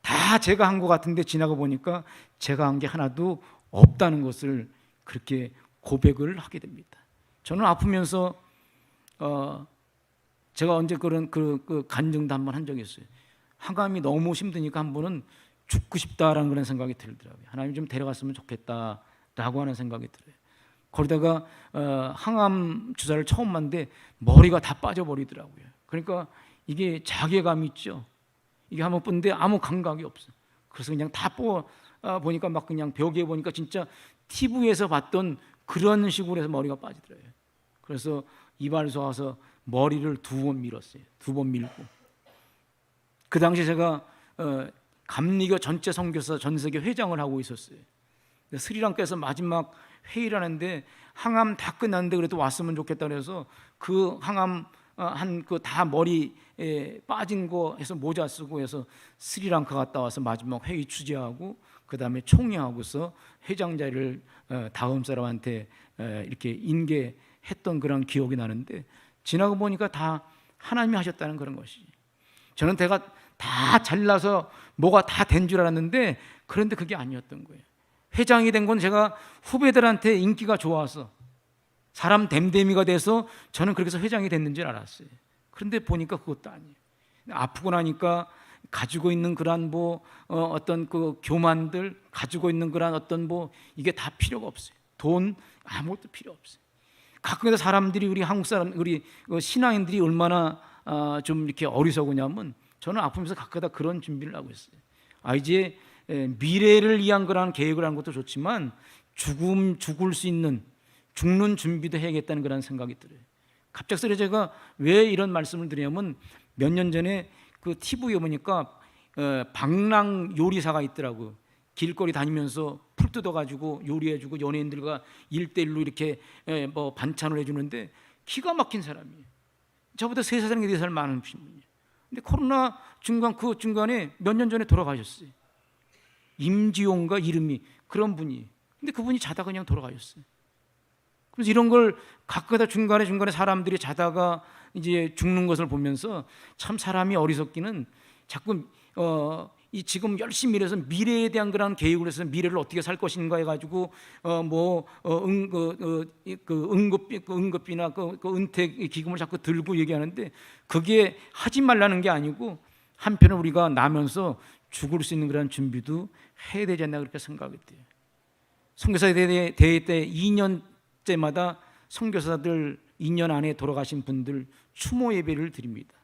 다 제가 한 것 같은데 지나가 보니까 제가 한 게 하나도 없다는 것을 그렇게 고백을 하게 됩니다. 저는 아프면서 제가 언제 그런 그 간증도 한번 한 적이 있어요. 항암이 너무 힘드니까 한 번은 죽고 싶다라는 그런 생각이 들더라고요. 하나님 좀 데려갔으면 좋겠다라고 하는 생각이 들어요. 거기다가 항암 주사를 처음 맞는데 머리가 다 빠져버리더라고요. 그러니까 이게 자괴감이 있죠. 이게 한번 뿐데 아무 감각이 없어. 그래서 그냥 다 보니까 막 그냥 벽에 보니까 진짜 TV에서 봤던 그런 식으로 해서 머리가 빠지더라고요. 그래서 이발소 와서 머리를 2번 밀었어요. 2번 밀고. 그 당시 제가 감리교 전체 선교사 전 세계 회장을 하고 있었어요. 스리랑카에서 마지막 회의를 하는데 항암 다 끝났는데 그래도 왔으면 좋겠다 그래서 그 항암 한 그 다 머리에 빠진 거 해서 모자 쓰고 해서 스리랑카 갔다 와서 마지막 회의 주재하고 그 다음에 총회하고서 회장 자리를 다음 사람한테 이렇게 인계했던 그런 기억이 나는데 지나고 보니까 다 하나님이 하셨다는 그런 것이지. 저는 내가 다 잘나서 뭐가 다 된 줄 알았는데 그런데 그게 아니었던 거예요. 회장이 된 건 제가 후배들한테 인기가 좋아서 사람 댐댐이가 돼서 저는 그렇게 해서 회장이 됐는 줄 알았어요. 그런데 보니까 그것도 아니에요. 아프고 나니까 가지고 있는 그런 어떤 그 교만들, 가지고 있는 그런 어떤 이게 다 필요가 없어요. 돈 아무것도 필요 없어요. 가끔가다 사람들이 우리 한국 사람 우리 신앙인들이 얼마나 좀 이렇게 어리석으냐면 저는 아프면서 가끔가다 그런 준비를 하고 있어요. 이제 미래를 위한 거라는 계획을 하는 것도 좋지만 죽을 수 있는 죽는 준비도 해야겠다는 그런 생각이 들어요. 갑작스레 제가 왜 이런 말씀을 드리냐면 몇 년 전에 그 TV에 보니까 방랑 요리사가 있더라고요. 길거리 다니면서 풀 뜯어가지고 요리해주고 연예인들과 1대1로 이렇게 반찬을 해주는데 기가 막힌 사람이에요. 저보다 3살 4살 많은 분이에요. 근데 코로나 그 중간에 몇 년 전에 돌아가셨어요. 임지용가 이름이 그런 분이에요. 근데 그분이 자다가 그냥 돌아가셨어요. 그래서 이런 걸 가끔가다 중간에 사람들이 자다가 이제 죽는 것을 보면서 참 사람이 어리석기는 자꾸 지금 열심히 일해서 미래에 대한 그런 계획을 해서 미래를 어떻게 살 것인가 해가지고 응급비나 그 은퇴 기금을 자꾸 들고 얘기하는데 그게 하지 말라는 게 아니고 한편은 우리가 나면서 죽을 수 있는 그런 준비도 해야 되지 않나 그렇게 생각이 돼요. 선교사 대회 때 2년째마다 선교사들 2년 안에 돌아가신 분들 추모 예배를 드립니다.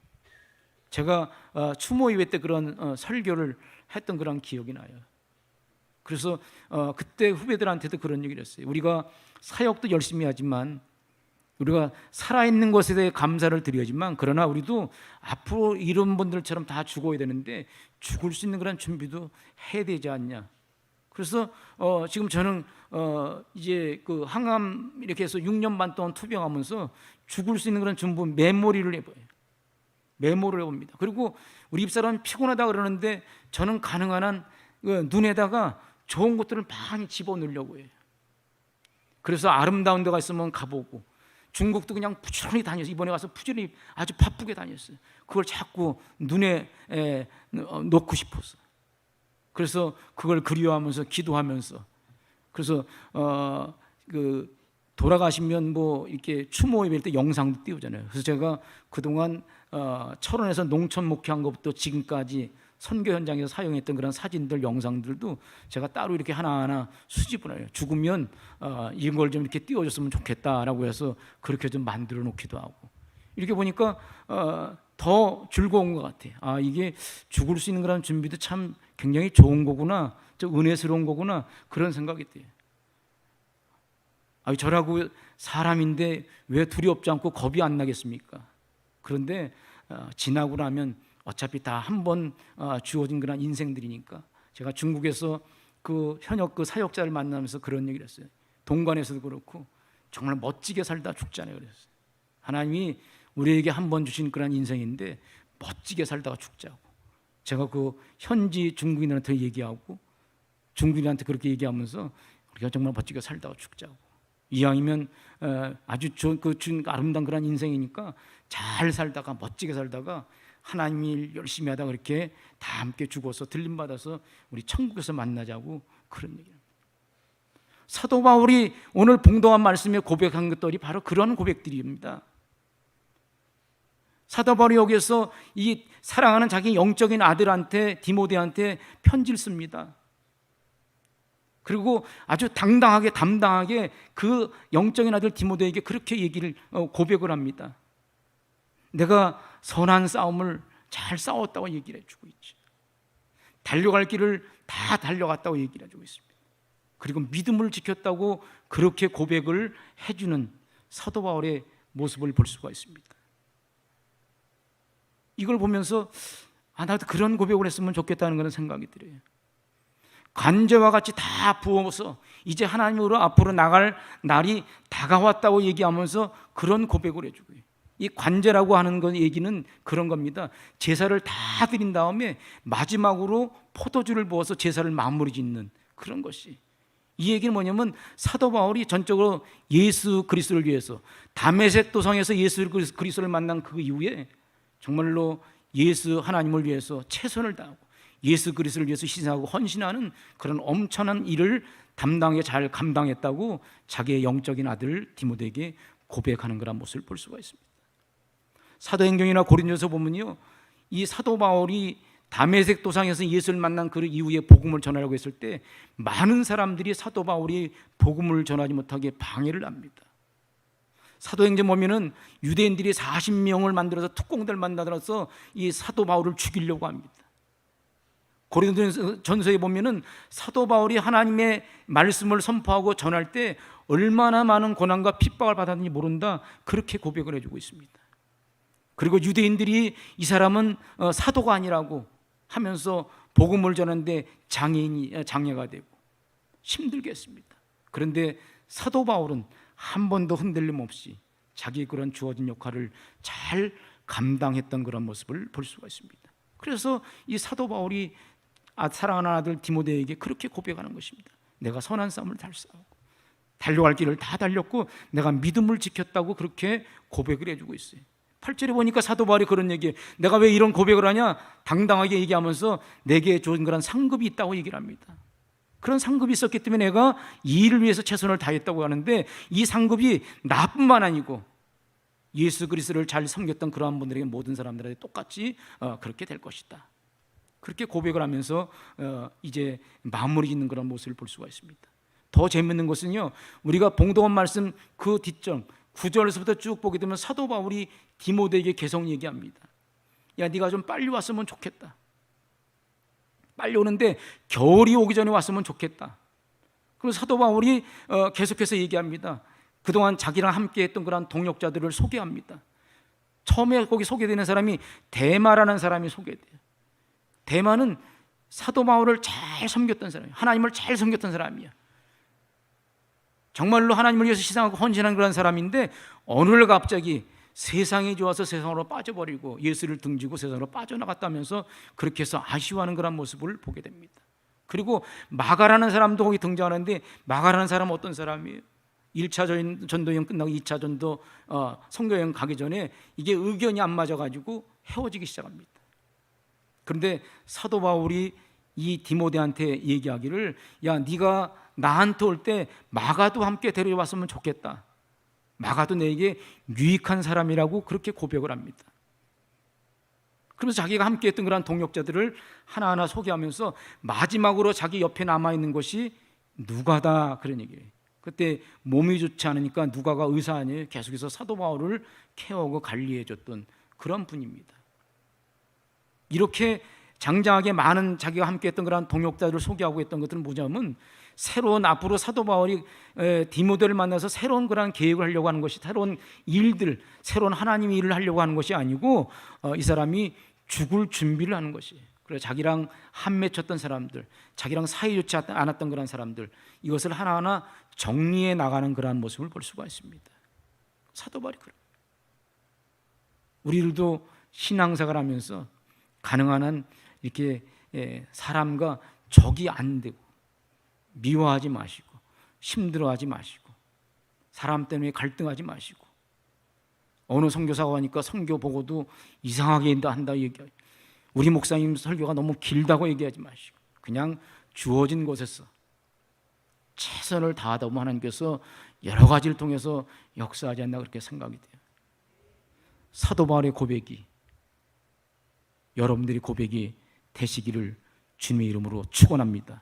제가 추모 예배 때 그런 설교를 했던 그런 기억이 나요. 그래서 그때 후배들한테도 그런 얘기를 했어요. 우리가 사역도 열심히 하지만 우리가 살아있는 것에 대해 감사를 드려야지만 그러나 우리도 앞으로 이런 분들처럼 다 죽어야 되는데 죽을 수 있는 그런 준비도 해야 되지 않냐. 그래서 지금 저는 이제 그 항암 이렇게 해서 6년 반 동안 투병하면서 죽을 수 있는 그런 전부 메모리를 해봐요. 메모를 해봅니다. 그리고 우리 집사람은 피곤하다 그러는데 저는 가능한 한 눈에다가 좋은 것들을 많이 집어넣으려고 해요. 그래서 아름다운 데가 있으면 가보고 중국도 그냥 부지런히 다녔어요. 이번에 가서 부지런히 아주 바쁘게 다녔어요. 그걸 자꾸 눈에 놓고 싶어서. 그래서 그걸 그리워하면서 기도하면서 그래서 그 돌아가시면 이렇게 추모 예배 때 영상도 띄우잖아요. 그래서 제가 그동안 철원에서 농촌 목회한 것부터 지금까지 선교 현장에서 사용했던 그런 사진들 영상들도 제가 따로 이렇게 하나하나 수집을 해요. 죽으면 이걸 좀 이렇게 띄워줬으면 좋겠다라고 해서 그렇게 좀 만들어 놓기도 하고 이렇게 보니까 더 즐거운 것 같아요. 이게 죽을 수 있는 그런 준비도 참 굉장히 좋은 거구나, 좀 은혜스러운 거구나 그런 생각이 돼요. 저라고 사람인데 왜 두렵지 않고 겁이 안 나겠습니까? 그런데 지나고 나면 어차피 다 한 번 주어진 그런 인생들이니까 제가 중국에서 그 현역 그 사역자를 만나면서 그런 얘기를 했어요. 동관에서도 그렇고 정말 멋지게 살다 죽잖아요. 그랬어요. 하나님이 우리에게 한 번 주신 그런 인생인데 멋지게 살다가 죽자고. 제가 그 현지 중국인들한테 얘기하고 중국인한테 그렇게 얘기하면서 우리가 정말 멋지게 살다가 죽자고. 이왕이면 아주 좋은 아름다운 그런 인생이니까 잘 살다가 멋지게 살다가 하나님 일 열심히 하다가 그렇게 다 함께 죽어서 들림받아서 우리 천국에서 만나자고 그런 얘기를 합니다. 사도 바울이 오늘 봉독한 말씀에 고백한 것들이 바로 그런 고백들입니다. 사도 바울이 여기서 이 사랑하는 자기 영적인 아들한테 디모데한테 편지를 씁니다. 그리고 아주 당당하게 담당하게 그 영적인 아들 디모데에게 그렇게 얘기를 고백을 합니다. 내가 선한 싸움을 잘 싸웠다고 얘기를 해주고 있지. 달려갈 길을 다 달려갔다고 얘기를 해주고 있습니다. 그리고 믿음을 지켰다고 그렇게 고백을 해주는 사도 바울의 모습을 볼 수가 있습니다. 이걸 보면서 나도 그런 고백을 했으면 좋겠다는 그런 생각이 들어요. 관제와 같이 다 부어서 이제 하나님으로 앞으로 나갈 날이 다가왔다고 얘기하면서 그런 고백을 해주고요. 이 관제라고 하는 건 얘기는 그런 겁니다. 제사를 다 드린 다음에 마지막으로 포도주를 부어서 제사를 마무리 짓는 그런 것이, 이 얘기는 뭐냐면 사도 바울이 전적으로 예수 그리스도를 위해서 다메섹 도상에서 예수 그리스도를 만난 그 이후에 정말로 예수 하나님을 위해서 최선을 다하고 예수 그리스도를 위해서 희생하고 헌신하는 그런 엄청난 일을 담당하게 잘 감당했다고 자기의 영적인 아들 디모데에게 고백하는 그런 모습을 볼 수가 있습니다. 사도행전이나 고린도서 보면요, 이 사도 바울이 다메섹 도상에서 예수를 만난 그 이후에 복음을 전하려고 했을 때 많은 사람들이 사도 바울이 복음을 전하지 못하게 방해를 합니다. 사도행전 보면은 유대인들이 40명을 만들어서 특공대를 만들어서 이 사도 바울을 죽이려고 합니다. 고린도전서에 보면은 사도 바울이 하나님의 말씀을 선포하고 전할 때 얼마나 많은 고난과 핍박을 받았는지 모른다, 그렇게 고백을 해주고 있습니다. 그리고 유대인들이 이 사람은 사도가 아니라고 하면서 복음을 전하는데 장애가 되고 힘들게 했습니다. 그런데 사도 바울은 한 번도 흔들림 없이 자기 그런 주어진 역할을 잘 감당했던 그런 모습을 볼 수가 있습니다. 그래서 이 사도 바울이 사랑하는 아들 디모데에게 그렇게 고백하는 것입니다. 내가 선한 싸움을 잘 싸우고 달려갈 길을 다 달렸고 내가 믿음을 지켰다고 그렇게 고백을 해주고 있어요. 8절에 보니까 사도 바울이 그런 얘기에, 내가 왜 이런 고백을 하냐, 당당하게 얘기하면서 내게 좋은 그런 상급이 있다고 얘기를 합니다. 그런 상급이 있었기 때문에 내가 이 일을 위해서 최선을 다했다고 하는데, 이 상급이 나뿐만 아니고 예수 그리스도를 잘 섬겼던 그러한 분들에게, 모든 사람들에게 똑같이 그렇게 될 것이다, 그렇게 고백을 하면서 이제 마무리 짓는 그런 모습을 볼 수가 있습니다. 더 재밌는 것은요, 우리가 봉독한 말씀 그 뒷절 9절에서부터 쭉 보게 되면 사도 바울이 디모데에게 계속 얘기합니다. 야, 네가 좀 빨리 왔으면 좋겠다. 빨리 오는데 겨울이 오기 전에 왔으면 좋겠다. 그리고 사도 바울이 계속해서 얘기합니다. 그동안 자기랑 함께 했던 그런 동역자들을 소개합니다. 처음에 거기 소개되는 사람이 데마라는 사람이 소개돼요. 데마는 사도 바울을 잘 섬겼던 사람이에요. 하나님을 잘 섬겼던 사람이에요. 정말로 하나님을 위해서 희생하고 헌신한 그런 사람인데, 어느 날 갑자기 세상이 좋아서 세상으로 빠져버리고 예수를 등지고 세상으로 빠져나갔다면서 그렇게 해서 아쉬워하는 그런 모습을 보게 됩니다. 그리고 마가라는 사람도 거기 등장하는데, 마가라는 사람은 어떤 사람이에요? 1차 전도여행 끝나고 2차 전도 선교여행 가기 전에 이게 의견이 안 맞아가지고 헤어지기 시작합니다. 그런데 사도 바울이 이 디모데한테 얘기하기를, 야, 네가 나한테 올 때 마가도 함께 데려왔으면 좋겠다. 마가도 내게 유익한 사람이라고 그렇게 고백을 합니다. 그러면서 자기가 함께 했던 그런 동역자들을 하나하나 소개하면서 마지막으로 자기 옆에 남아있는 것이 누가다, 그런 얘기예요. 그때 몸이 좋지 않으니까 누가가 의사 아니에요. 계속해서 사도 바울을 케어하고 관리해줬던 그런 분입니다. 이렇게 장장하게 많은 자기가 함께 했던 그런 동역자들을 소개하고 했던 것들은 뭐냐면, 새로운 앞으로 사도 바울이 디모데를 만나서 새로운 그런 계획을 하려고 하는 것이, 새로운 일들, 새로운 하나님의 일을 하려고 하는 것이 아니고 이 사람이 죽을 준비를 하는 것이에요. 그래서 자기랑 한 맺혔던 사람들, 자기랑 사이 좋지 않았던 그런 사람들, 이것을 하나하나 정리해 나가는 그런 모습을 볼 수가 있습니다. 사도 바울이 그래요. 우리들도 신앙생활 하면서 가능한 한 이렇게 사람과 적이 안 되고 미워하지 마시고 힘들어하지 마시고 사람 때문에 갈등하지 마시고, 어느 선교사가 하니까 선교 보고도 이상하게 한다 얘기해. 우리 목사님 설교가 너무 길다고 얘기하지 마시고, 그냥 주어진 곳에서 최선을 다하다 보면 하나님께서 여러 가지를 통해서 역사하지 않나 그렇게 생각이 돼요. 사도 바울의 고백이 여러분들이 고백이 되시기를 주님의 이름으로 축원합니다.